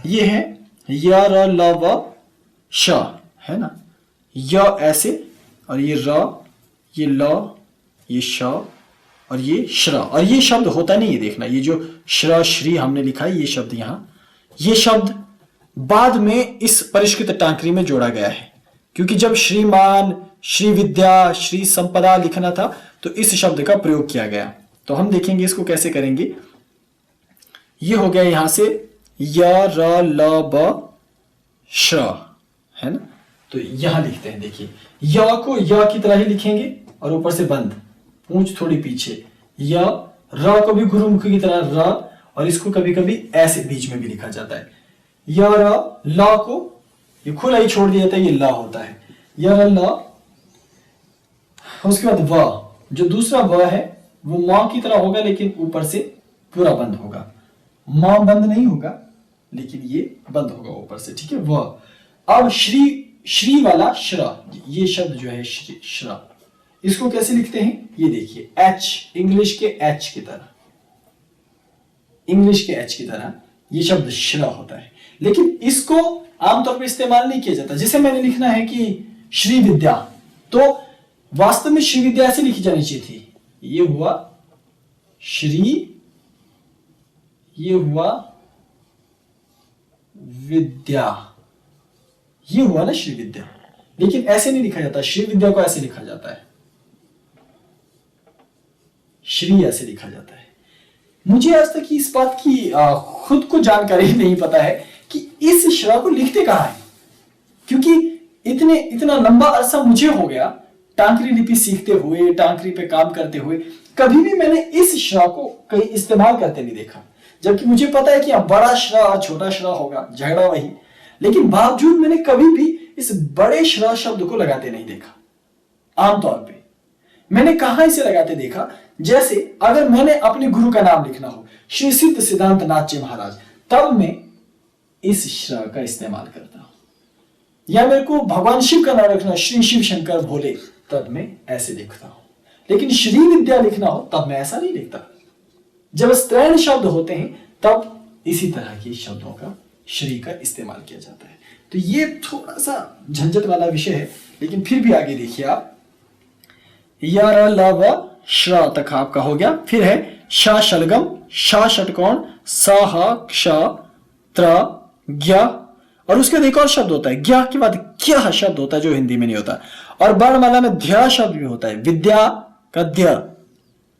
ये है य र ल व श, है ना, य ऐसे, और ये र, ये ल, ये श, और ये श्र। और ये शब्द होता नहीं है, देखना, ये जो श्र श्री हमने लिखा है, ये शब्द यहाँ, ये शब्द बाद में इस परिष्कृत टांकरी में जोड़ा गया है, क्योंकि जब श्रीमान, श्री विद्या, श्री संपदा लिखना था तो इस शब्द का प्रयोग किया गया। तो हम देखेंगे इसको कैसे करेंगे। ये हो गया यहां से य र ल ब श, है ना। तो यहां लिखते हैं, देखिए य को य की तरह ही लिखेंगे और ऊपर से बंद, पूंछ थोड़ी पीछे, य, र को भी गुरुमुखी की तरह र, और इसको कभी कभी ऐसे बीच में भी लिखा जाता है। य र, ल को ये खुला ही छोड़ दिया जाता है, ये ल होता है, य र ल। उसके बाद व, जो दूसरा व है वो मां की तरह होगा, लेकिन ऊपर से पूरा बंद होगा, मां बंद नहीं होगा, लेकिन ये बंद होगा ऊपर से, ठीक है। व। अब श्री वाला श्र, ये शब्द जो है श्र, इसको कैसे लिखते हैं, ये देखिए एच, इंग्लिश के एच की तरह, इंग्लिश के एच की तरह ये शब्द श्र होता है, लेकिन इसको आमतौर पर इस्तेमाल नहीं किया जाता। जैसे मैंने लिखना है कि श्री विद्या, तो वास्तव में श्री विद्या ऐसे लिखी जानी चाहिए थी, ये हुआ श्री, ये हुआ विद्या, ये हुआ ना श्री विद्या, लेकिन ऐसे नहीं लिखा जाता। श्री विद्या को ऐसे लिखा जाता है, श्री ऐसे लिखा जाता है। मुझे आज तक इस बात की खुद को जानकारी नहीं पता है कि इस श्र को लिखते कहां है, क्योंकि इतना लंबा अरसा मुझे हो गया टांकरी लिपि सीखते हुए, टांकरी पे काम करते हुए, कभी भी मैंने इस श्र को कहीं इस्तेमाल करते नहीं देखा। जबकि मुझे पता है कि बड़ा श्र और छोटा श्र होगा, झगड़ा वही, लेकिन बावजूद मैंने कभी भी इस बड़े श्र शब्द को लगाते नहीं देखा। आमतौर पे मैंने कहां इसे लगाते देखा, जैसे अगर मैंने अपने गुरु का नाम लिखना हो, श्री सिद्ध सिद्धांत नाथ जी महाराज, तब मैं इस श्र का इस्तेमाल करता हूं। या मेरे को भगवान शिव का नाम रखना, श्री शिव शंकर भोले, तब मैं ऐसे लिखता हूं। लेकिन श्री विद्या लिखना हो तब मैं ऐसा नहीं लिखता। जब स्त्रैण शब्द होते हैं तब इसी तरह के शब्दों का श्री का इस्तेमाल किया जाता है। तो ये थोड़ा सा झंझट वाला विषय है, लेकिन फिर भी आगे देखिए आप, यार लव श्र तक आपका हो गया। फिर है शा शलगम, शा षटकोण, सा हा क्ष त्र ज्ञ, और उसके बाद एक और शब्द होता है ज्ञ के बाद क्या शब्द होता है जो हिंदी में नहीं होता। और वर्णमाला में ध्या शब्द भी होता है, विद्या का ध्य।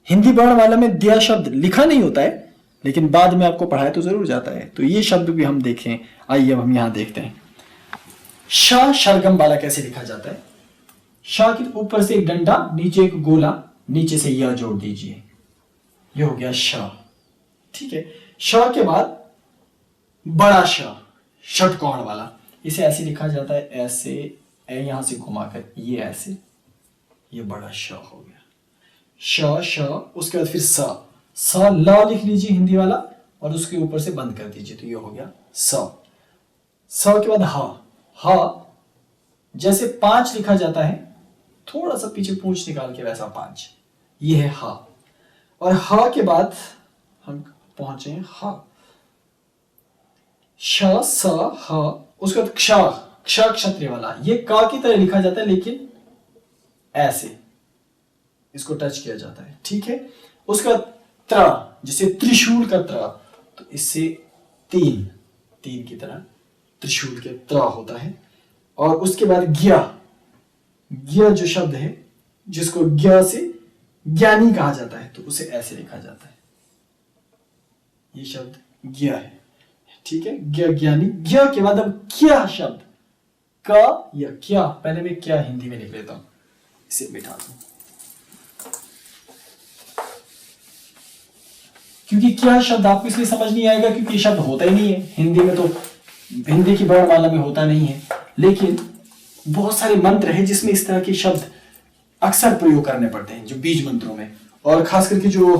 हिंदी वर्णमाला में ध्या शब्द लिखा नहीं होता है, लेकिन बाद में आपको पढ़ाया तो जरूर जाता है। तो ये शब्द भी हम देखें। आइए अब हम यहां देखते हैं शा शलगम वाला कैसे लिखा जाता है। शा के ऊपर से एक डंडा, नीचे एक गोला, नीचे से यह जोड़ दीजिए, ये हो गया शा। ठीक है, शा के बाद बड़ा शा, षटकोण वाला, इसे ऐसे लिखा जाता है, ऐसे यहां से घुमाकर ये ऐसे, ये बड़ा श हो गया श श। उसके बाद फिर स ला लिख लीजिए हिंदी वाला, और उसके ऊपर से बंद कर दीजिए, तो ये हो गया स के बाद हा जैसे 5 लिखा जाता है, थोड़ा सा पीछे पूंछ निकाल के वैसा 5, ये है हा। और हा के बाद हम पहुंचे हा, श स ह, उसके बाद क्ष, क्ष क्षत्रिय वाला, ये का की तरह लिखा जाता है लेकिन ऐसे इसको टच किया जाता है। ठीक है, उसके बाद त्र, जैसे त्रिशूल का त्र, तो इससे 3 की तरह त्रिशूल के त्र होता है। और उसके बाद ज्ञ, ज्ञ जो शब्द है, जिसको ज्ञ से ज्ञानी कहा जाता है, तो उसे ऐसे लिखा जाता है, ये शब्द ज्ञ है। ठीक है, ज्ञ ज्ञानी। ज्ञ के बाद अब क्या शब्द, क या क्या, पहले मैं क्या हिंदी में लिख लेता हूं, इसे मिटा दूं, क्योंकि क्या शब्द आपको इसलिए समझ नहीं आएगा क्योंकि ये शब्द होता ही नहीं है हिंदी में, तो हिंदी की वर्णमाला में होता नहीं है। लेकिन बहुत सारे मंत्र हैं जिसमें इस तरह के शब्द अक्सर प्रयोग करने पड़ते हैं, जो बीज मंत्रों में, और खास करके जो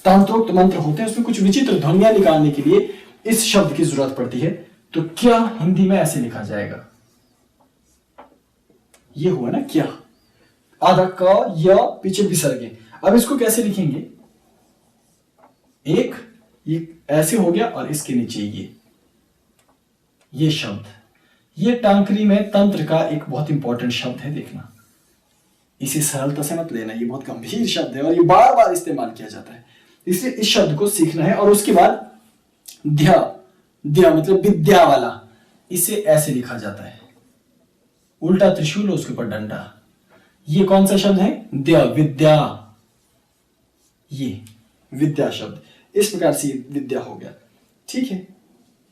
तांत्रोक्त मंत्र होते हैं उसमें कुछ विचित्र ध्वनियां निकालने के लिए इस शब्द की जरूरत पड़ती है। तो क्या हिंदी में ऐसे लिखा जाएगा, ये हुआ ना क्या, आधा क या पीछे विसर्गे। अब इसको कैसे लिखेंगे, एक ये ऐसे हो गया और इसके नीचे ये शब्द, ये टांकरी में तंत्र का एक बहुत इंपॉर्टेंट शब्द है, देखना, इसे सरलता से मत लेना, ये बहुत गंभीर शब्द है और ये बार बार इस्तेमाल किया जाता है, इसलिए इस शब्द को सीखना है। और उसके बाद ध्या, ध्या मतलब विद्या वाला, इसे ऐसे लिखा जाता है, उल्टा त्रिशूल उसके ऊपर डंडा, ये कौन सा शब्द है, ध्या, विद्या, ये विद्या शब्द, इस प्रकार से विद्या हो गया। ठीक है,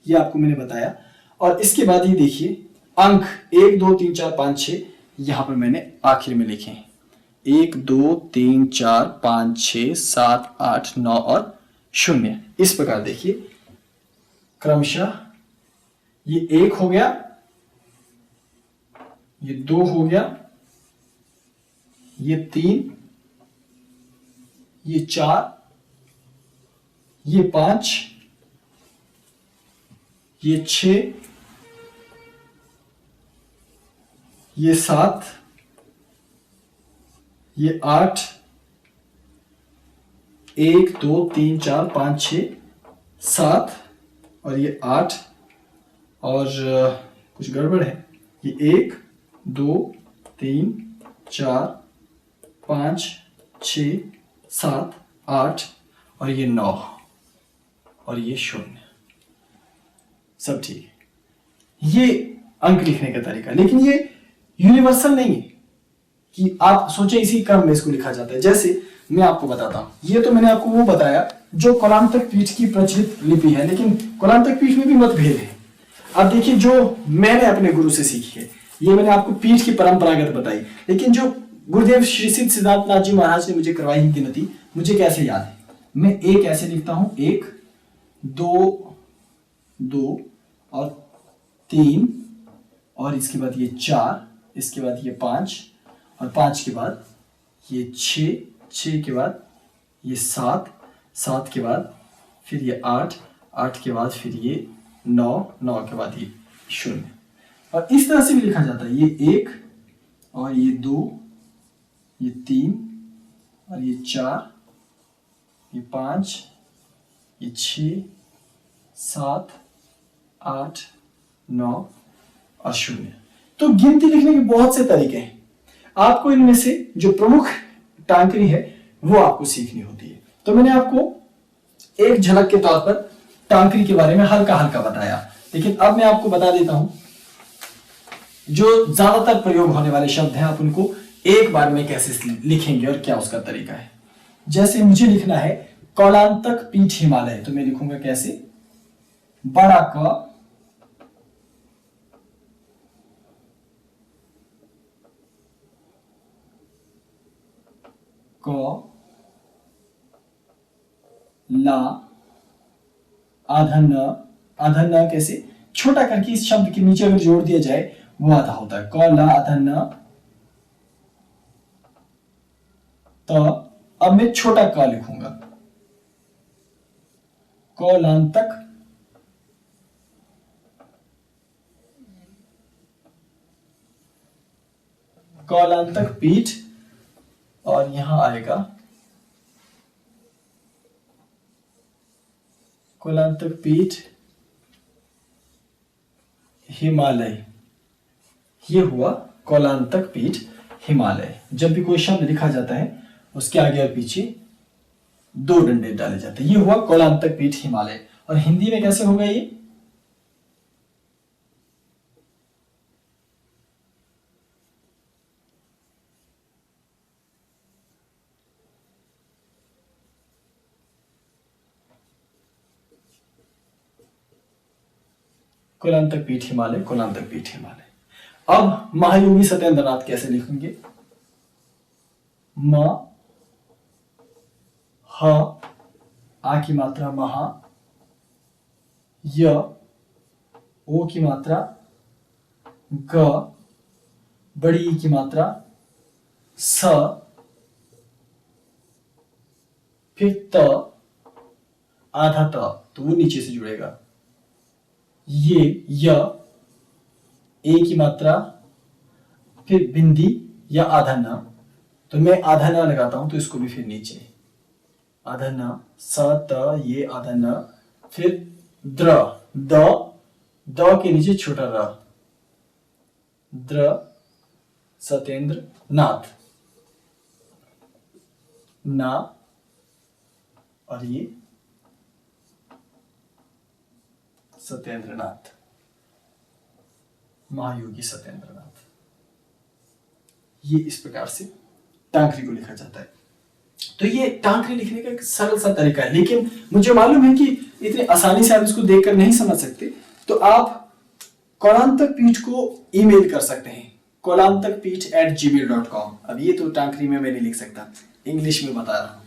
ये आपको मैंने बताया। और इसके बाद ही देखिए अंक 1 2 3 4 5 6, यहां पर मैंने आखिर में लिखे हैं 1 2 3 4 5 6 7 8 9 और 0। इस प्रकार देखिए क्रमशः, ये 1 हो गया, ये 2 हो गया, ये 3, ये 4, ये 5, ये 6, ये 7, ये 8, 1 2 3 4 5 6 7, और ये 8, और कुछ गड़बड़ है, ये 1 2 3 4 5 6 7 8, और ये 9, और ये 0, सब ठीक है। ये अंक लिखने का तरीका, लेकिन ये यूनिवर्सल नहीं है कि आप सोचे इसी क्रम में इसको लिखा जाता है। जैसे मैं आपको बताता हूं, ये तो मैंने आपको वो बताया जो कोलांतक पीठ की प्रचलित लिपि है, लेकिन कोलांतक पीठ में भी मतभेद है। अब देखिए, जो मैंने अपने गुरु से सीखी है, ये मैंने आपको पीठ की परंपरागत बताई, लेकिन जो गुरुदेव श्री सिद्ध सिद्धांत नाथ जी महाराज ने मुझे करवाई गिनती, मुझे कैसे याद है, मैं एक ऐसे लिखता हूं, 1 2 2 और 3 और इसके बाद ये 4, इसके बाद ये 5, और 5 के बाद ये 6, 6 के बाद ये 7, 7 के बाद फिर ये 8, 8 के बाद फिर ये 9, 9 के बाद ये 0। और इस तरह से भी लिखा जाता है, ये 1 और ये 2, ये 3 और ये 4, ये 5, ये 6, 7, 8, 9 और 0। तो गिनती लिखने के बहुत से तरीके हैं। आपको इनमें से जो प्रमुख टांकरी है वो आपको सीखनी होती है। तो मैंने आपको एक झलक के तौर पर टांकरी के बारे में हल्का हल्का बताया, लेकिन अब मैं आपको बता देता हूं जो ज्यादातर प्रयोग होने वाले शब्द हैं आप उनको एक बार में कैसे लिखेंगे और क्या उसका तरीका है। जैसे मुझे लिखना है कौलांतक पीठ हिमालय, तो मैं लिखूंगा कैसे, बड़ा क, क, ला, आधा न, आधा न कैसे छोटा करके इस शब्द के नीचे अगर जोड़ दिया जाए वो आधा होता है, क ला आधा न, तो अब मैं छोटा क लिखूंगा, कौलांतक कौलांतक पीठ, और यहां आएगा कौलांतक पीठ हिमालय। ये हुआ कौलांतक पीठ हिमालय। जब भी कोई शब्द लिखा जाता है उसके आगे और पीछे 2 डंडे डाले जाते हैं। ये हुआ कौलांतक पीठ हिमालय। और हिंदी में कैसे होगा ये, कौलांतक पीठ हिमालय, कौलांतक पीठ हिमालय। अब महायोगी सत्येंद्रनाथ कैसे लिखेंगे, म, ह, आ की मात्रा महा, य, ओ की मात्रा ग, बड़ी ई की मात्रा स, फिर त, आधा त, तो वो नीचे से जुड़ेगा, ये य, ए की मात्रा, फिर बिंदी या आधा न, तो मैं आधा न लगाता हूं तो इसको भी फिर नीचे, आधा न, स त ये आधा न, फिर द्र, द, द के नीचे छोटा र, द्र, सत्येंद्र नाथ, ना, और ये सत्येंद्रनाथ, महायोगी सत्येंद्रनाथ। ये इस प्रकार से टांकरी को लिखा जाता है। तो ये टांकरी लिखने का एक सरल सा तरीका है, लेकिन मुझे मालूम है कि इतनी आसानी से आप इसको देखकर नहीं समझ सकते, तो आप कौलांतक पीठ को ईमेल कर सकते हैं, कौलांतकपीठ@gmail.com। अब ये तो टांकरी में मैं नहीं लिख सकता, इंग्लिश में बता रहा हूं।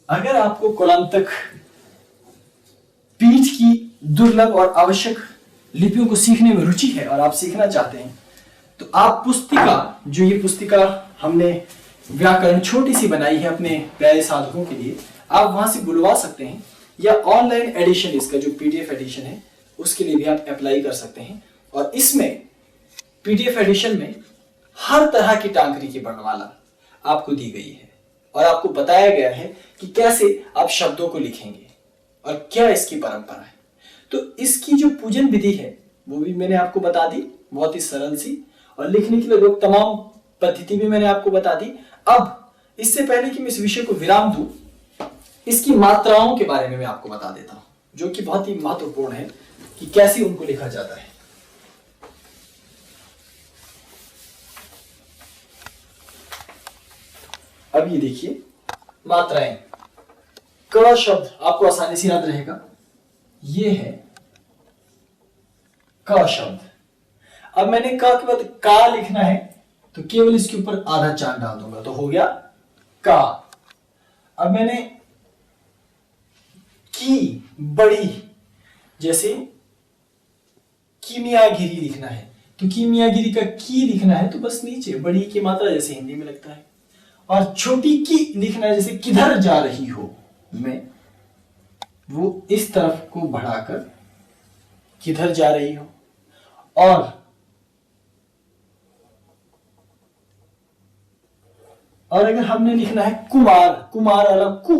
अगर आपको कौलांतक पीठ की दुर्लभ और आवश्यक लिपियों को सीखने में रुचि है और आप सीखना चाहते हैं, तो आप पुस्तिका, जो ये पुस्तिका हमने व्याकरण छोटी सी बनाई है अपने प्यारे साधकों के लिए, आप वहां से बुलवा सकते हैं, या ऑनलाइन एडिशन, इसका जो पीडीएफ एडिशन है उसके लिए भी आप अप्लाई कर सकते हैं। और इसमें पीडीएफ एडिशन में हर तरह की टांकरी की वर्णमाला आपको दी गई है और आपको बताया गया है कि कैसे आप शब्दों को लिखेंगे और क्या इसकी परंपरा है। तो इसकी जो पूजन विधि है वो भी मैंने आपको बता दी, बहुत ही सरल सी, और लिखने के लिए तमाम पद्धति भी मैंने आपको बता दी। अब इससे पहले कि मैं इस विषय को विराम दूं, इसकी मात्राओं के बारे में मैं आपको बता देता हूं, जो कि बहुत ही महत्वपूर्ण है कि कैसे उनको लिखा जाता है। अब ये देखिए मात्राएं। क शब्द आपको आसानी से याद रहेगा, ये है क शब्द। अब मैंने क के बाद का लिखना है तो केवल इसके ऊपर आधा चांद डाल दूंगा तो हो गया का। अब मैंने की बड़ी, जैसे कीमियागिरी लिखना है तो कीमियागिरी का की लिखना है तो बस नीचे बड़ी की मात्रा जैसे हिंदी में लगता है। और छोटी की लिखना है जैसे किधर जा रही हो, मैं वो इस तरफ को बढ़ाकर किधर जा रही हो। और अगर हमने लिखना है कुमार, कुमार अलग कु,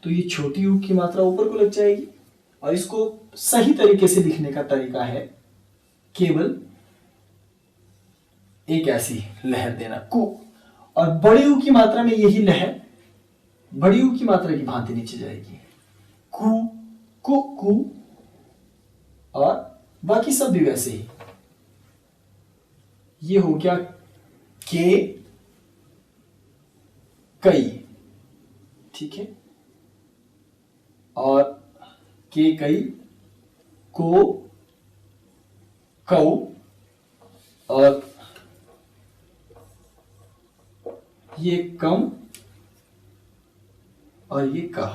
तो ये छोटी ऊ की मात्रा ऊपर को लग जाएगी। और इसको सही तरीके से लिखने का तरीका है केवल एक ऐसी लहर देना कु, और बड़ी ऊ की मात्रा में यही लहर बड़ी ऊ की मात्रा की भांति नीचे जाएगी कु कु कु, और बाकी सब भी वैसे ही। ये हो गया के कई, ठीक है। और के कई को कौ, और ये कम और ये का,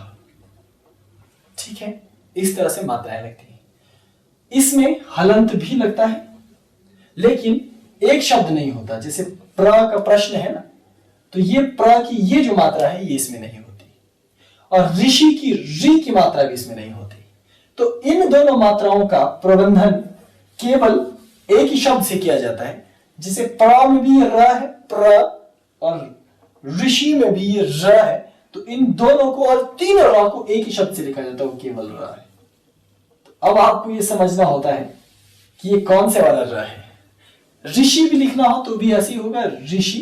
ठीक है। इस तरह से मात्राएं लगती हैं। इसमें हलंत भी लगता है लेकिन एक शब्द नहीं होता। जैसे प्र का प्रश्न है ना, तो ये प्र की ये जो मात्रा है ये इसमें नहीं होती, और ऋषि की री की मात्रा भी इसमें नहीं होती। तो इन दोनों मात्राओं का प्रबंधन केवल एक ही शब्द से किया जाता है। जैसे प्र में भी ये र है प्र, और ऋषि में भी ये र है, तो इन दोनों को और तीनों र को एक ही शब्द से लिखा जाता है, वो केवल र है। तो अब आपको ये समझना होता है कि ये कौन से वाला र है। ऋषि भी लिखना हो तो भी ऐसे ही होगा, ऋषि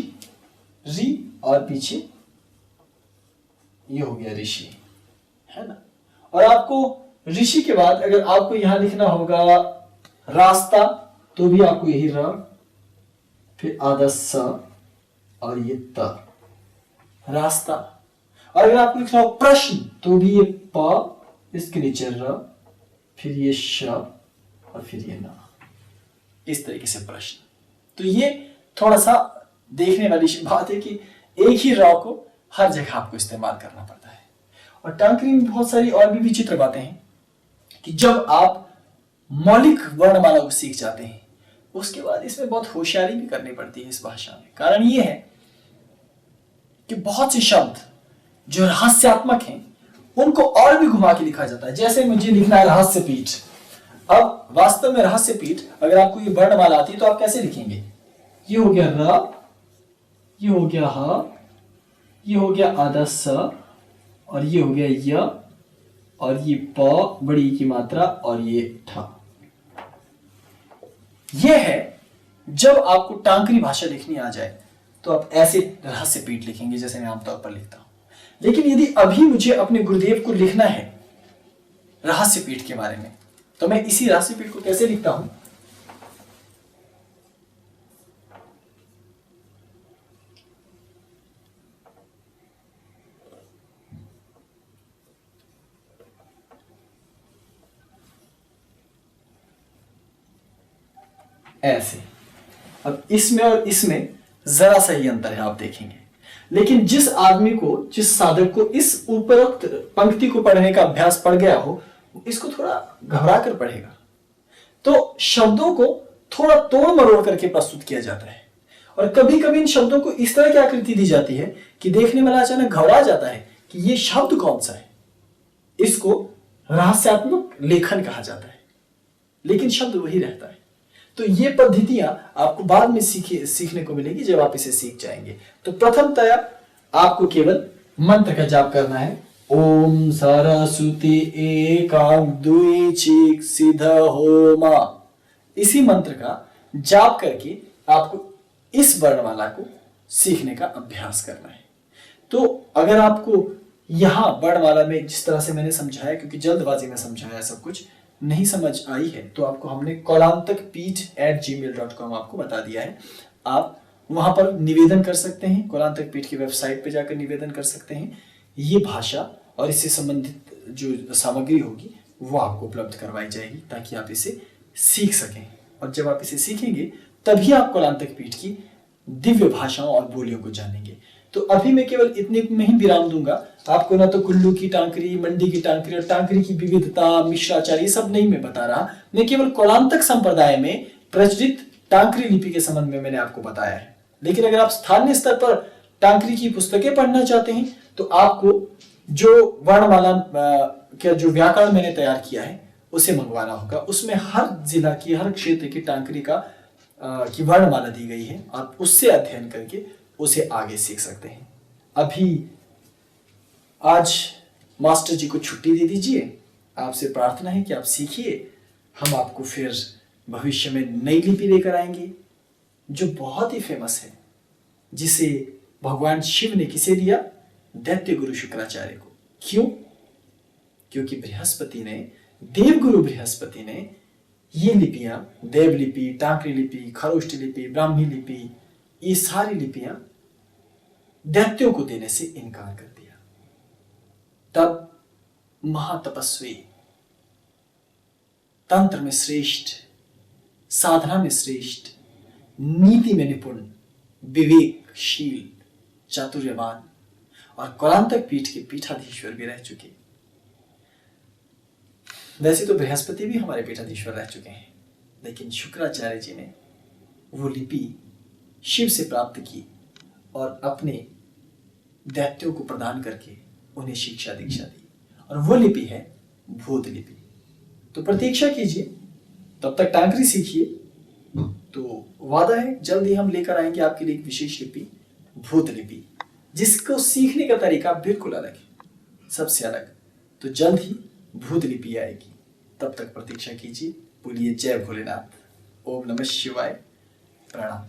री, और पीछे ये हो गया ऋषि, है ना। और आपको ऋषि के बाद अगर आपको यहां लिखना होगा रास्ता तो भी आपको यही र, फिर आधा स और ये त, रास्ता। और अगर आपको लिखना हो प्रश्न तो भी ये प, इसके नीचे र, फिर ये श और फिर ये न, इस तरीके से प्रश्न। तो ये थोड़ा सा देखने वाली बात है कि एक ही र को हर जगह आपको इस्तेमाल करना पड़ता है। और टांकरी में बहुत सारी और भी विचित्र बातें हैं कि जब आप मौलिक वर्णमाला को सीख जाते हैं उसके बाद इसमें बहुत होशियारी भी करनी पड़ती है इस भाषा में। कारण ये है कि बहुत से शब्द जो रहस्यात्मक हैं उनको और भी घुमा के लिखा जाता है। जैसे मुझे लिखना है रहस्य पीठ, अब वास्तव में रहस्य पीठ अगर आपको ये वर्णमाला आती है तो आप कैसे लिखेंगे? ये हो गया र, ये हो गया ह, ये हो गया आधा स, और ये हो गया य, और ये प बड़ी की मात्रा, और ये ठ। ये है जब आपको टांकरी भाषा लिखनी आ जाए तो आप ऐसे रहस्य पीठ लिखेंगे जैसे मैं आमतौर पर लिखता हूं। लेकिन यदि अभी मुझे अपने गुरुदेव को लिखना है रहस्य पीठ के बारे में तो मैं इसी रहस्य पीठ को कैसे लिखता हूं? ऐसे। अब इसमें और इसमें जरा सा ही अंतर है, आप देखेंगे। लेकिन जिस आदमी को, जिस साधक को इस उपरोक्त पंक्ति को पढ़ने का अभ्यास पड़ गया हो, इसको थोड़ा घबरा कर पढ़ेगा। तो शब्दों को थोड़ा तोड़ मरोड़ करके प्रस्तुत किया जाता है, और कभी कभी इन शब्दों को इस तरह की आकृति दी जाती है कि देखने वाला अचानक घबरा जाता है कि ये शब्द कौन सा है। इसको रहस्यात्मक लेखन कहा जाता है, लेकिन शब्द वही रहता है। तो ये पद्धतियां आपको बाद में सीखने को मिलेगी जब आप इसे सीख जाएंगे। तो प्रथमतया आपको केवल मंत्र का जाप करना है। ओम सरस्वती एकाम दुई चिक सिद्ध होमा। इसी मंत्र का जाप करके आपको इस वर्णमाला को सीखने का अभ्यास करना है। तो अगर आपको यहां वर्णमाला में जिस तरह से मैंने समझाया, क्योंकि जल्दबाजी में समझाया सब कुछ, नहीं समझ आई है तो आपको हमने कौलांतक पीठ@gmail.com आपको बता दिया है। आप वहां पर निवेदन कर सकते हैं। कुलांतक पीठ की वेबसाइट पे जाकर निवेदन कर सकते हैं। ये भाषा और इससे संबंधित जो सामग्री होगी वो आपको उपलब्ध करवाई जाएगी ताकि आप इसे सीख सकें। और जब आप इसे सीखेंगे तभी आप कुलांतक पीठ की दिव्य भाषाओं और बोलियों को जानेंगे। तो अभी मैं केवल इतने में ही विराम दूंगा। आपको ना तो कुल्लू की टांकरी, मंडी की टांकरी और टांकरी की विविधता, मिश्राचार, ये सब नहीं मैं बता रहा। मैं केवल कोलांतक संप्रदाय में प्रचलित टांकरी लिपि के संबंध में मैंने आपको बताया है। लेकिन अगर आप स्थानीय स्तर पर टांकरी की पुस्तकें पढ़ना चाहते हैं तो आपको जो वर्णमाला क्या जो व्याकरण मैंने तैयार किया है उसे मंगवाना होगा। उसमें हर जिला की, हर क्षेत्र की टांकरी की वर्णमाला दी गई है। आप उससे अध्ययन करके उसे आगे सीख सकते हैं। अभी आज मास्टर जी को छुट्टी दे दीजिए। आपसे प्रार्थना है कि आप सीखिए। हम आपको फिर भविष्य में नई लिपि लेकर आएंगे जो बहुत ही फेमस है, जिसे भगवान शिव ने किसे दिया? दैत्य गुरु शुक्राचार्य को। क्यों? क्योंकि बृहस्पति ने, देवगुरु बृहस्पति ने ये लिपियां, देवलिपि, टांकरी लिपि, खरोष्ठी लिपि, ब्राह्मी लिपि, ये सारी लिपियां दैत्यों को देने से इनकार कर दिया। तब महातपस्वी, तंत्र में श्रेष्ठ, साधना में श्रेष्ठ, नीति में निपुण, विवेकशील, चातुर्यवान और कोलांतक पीठ के पीठाधीश्वर भी रह चुके। वैसे तो बृहस्पति भी हमारे पीठाधीश्वर रह चुके हैं, लेकिन शुक्राचार्य जी ने वो लिपि शिव से प्राप्त की और अपने दैत्यों को प्रदान करके उन्हें शिक्षा दीक्षा दी। और वो लिपि है भूत लिपि। तो प्रतीक्षा कीजिए, तब तक टांकरी सीखिए। तो वादा है जल्द ही हम लेकर आएंगे आपके लिए एक विशेष लिपि, भूत लिपि, जिसको सीखने का तरीका बिल्कुल अलग है, सबसे अलग। तो जल्द ही भूत लिपि आएगी। तब तक प्रतीक्षा कीजिए। बोलिए जय भोलेनाथ। ओम नमः शिवाय। प्रणाम।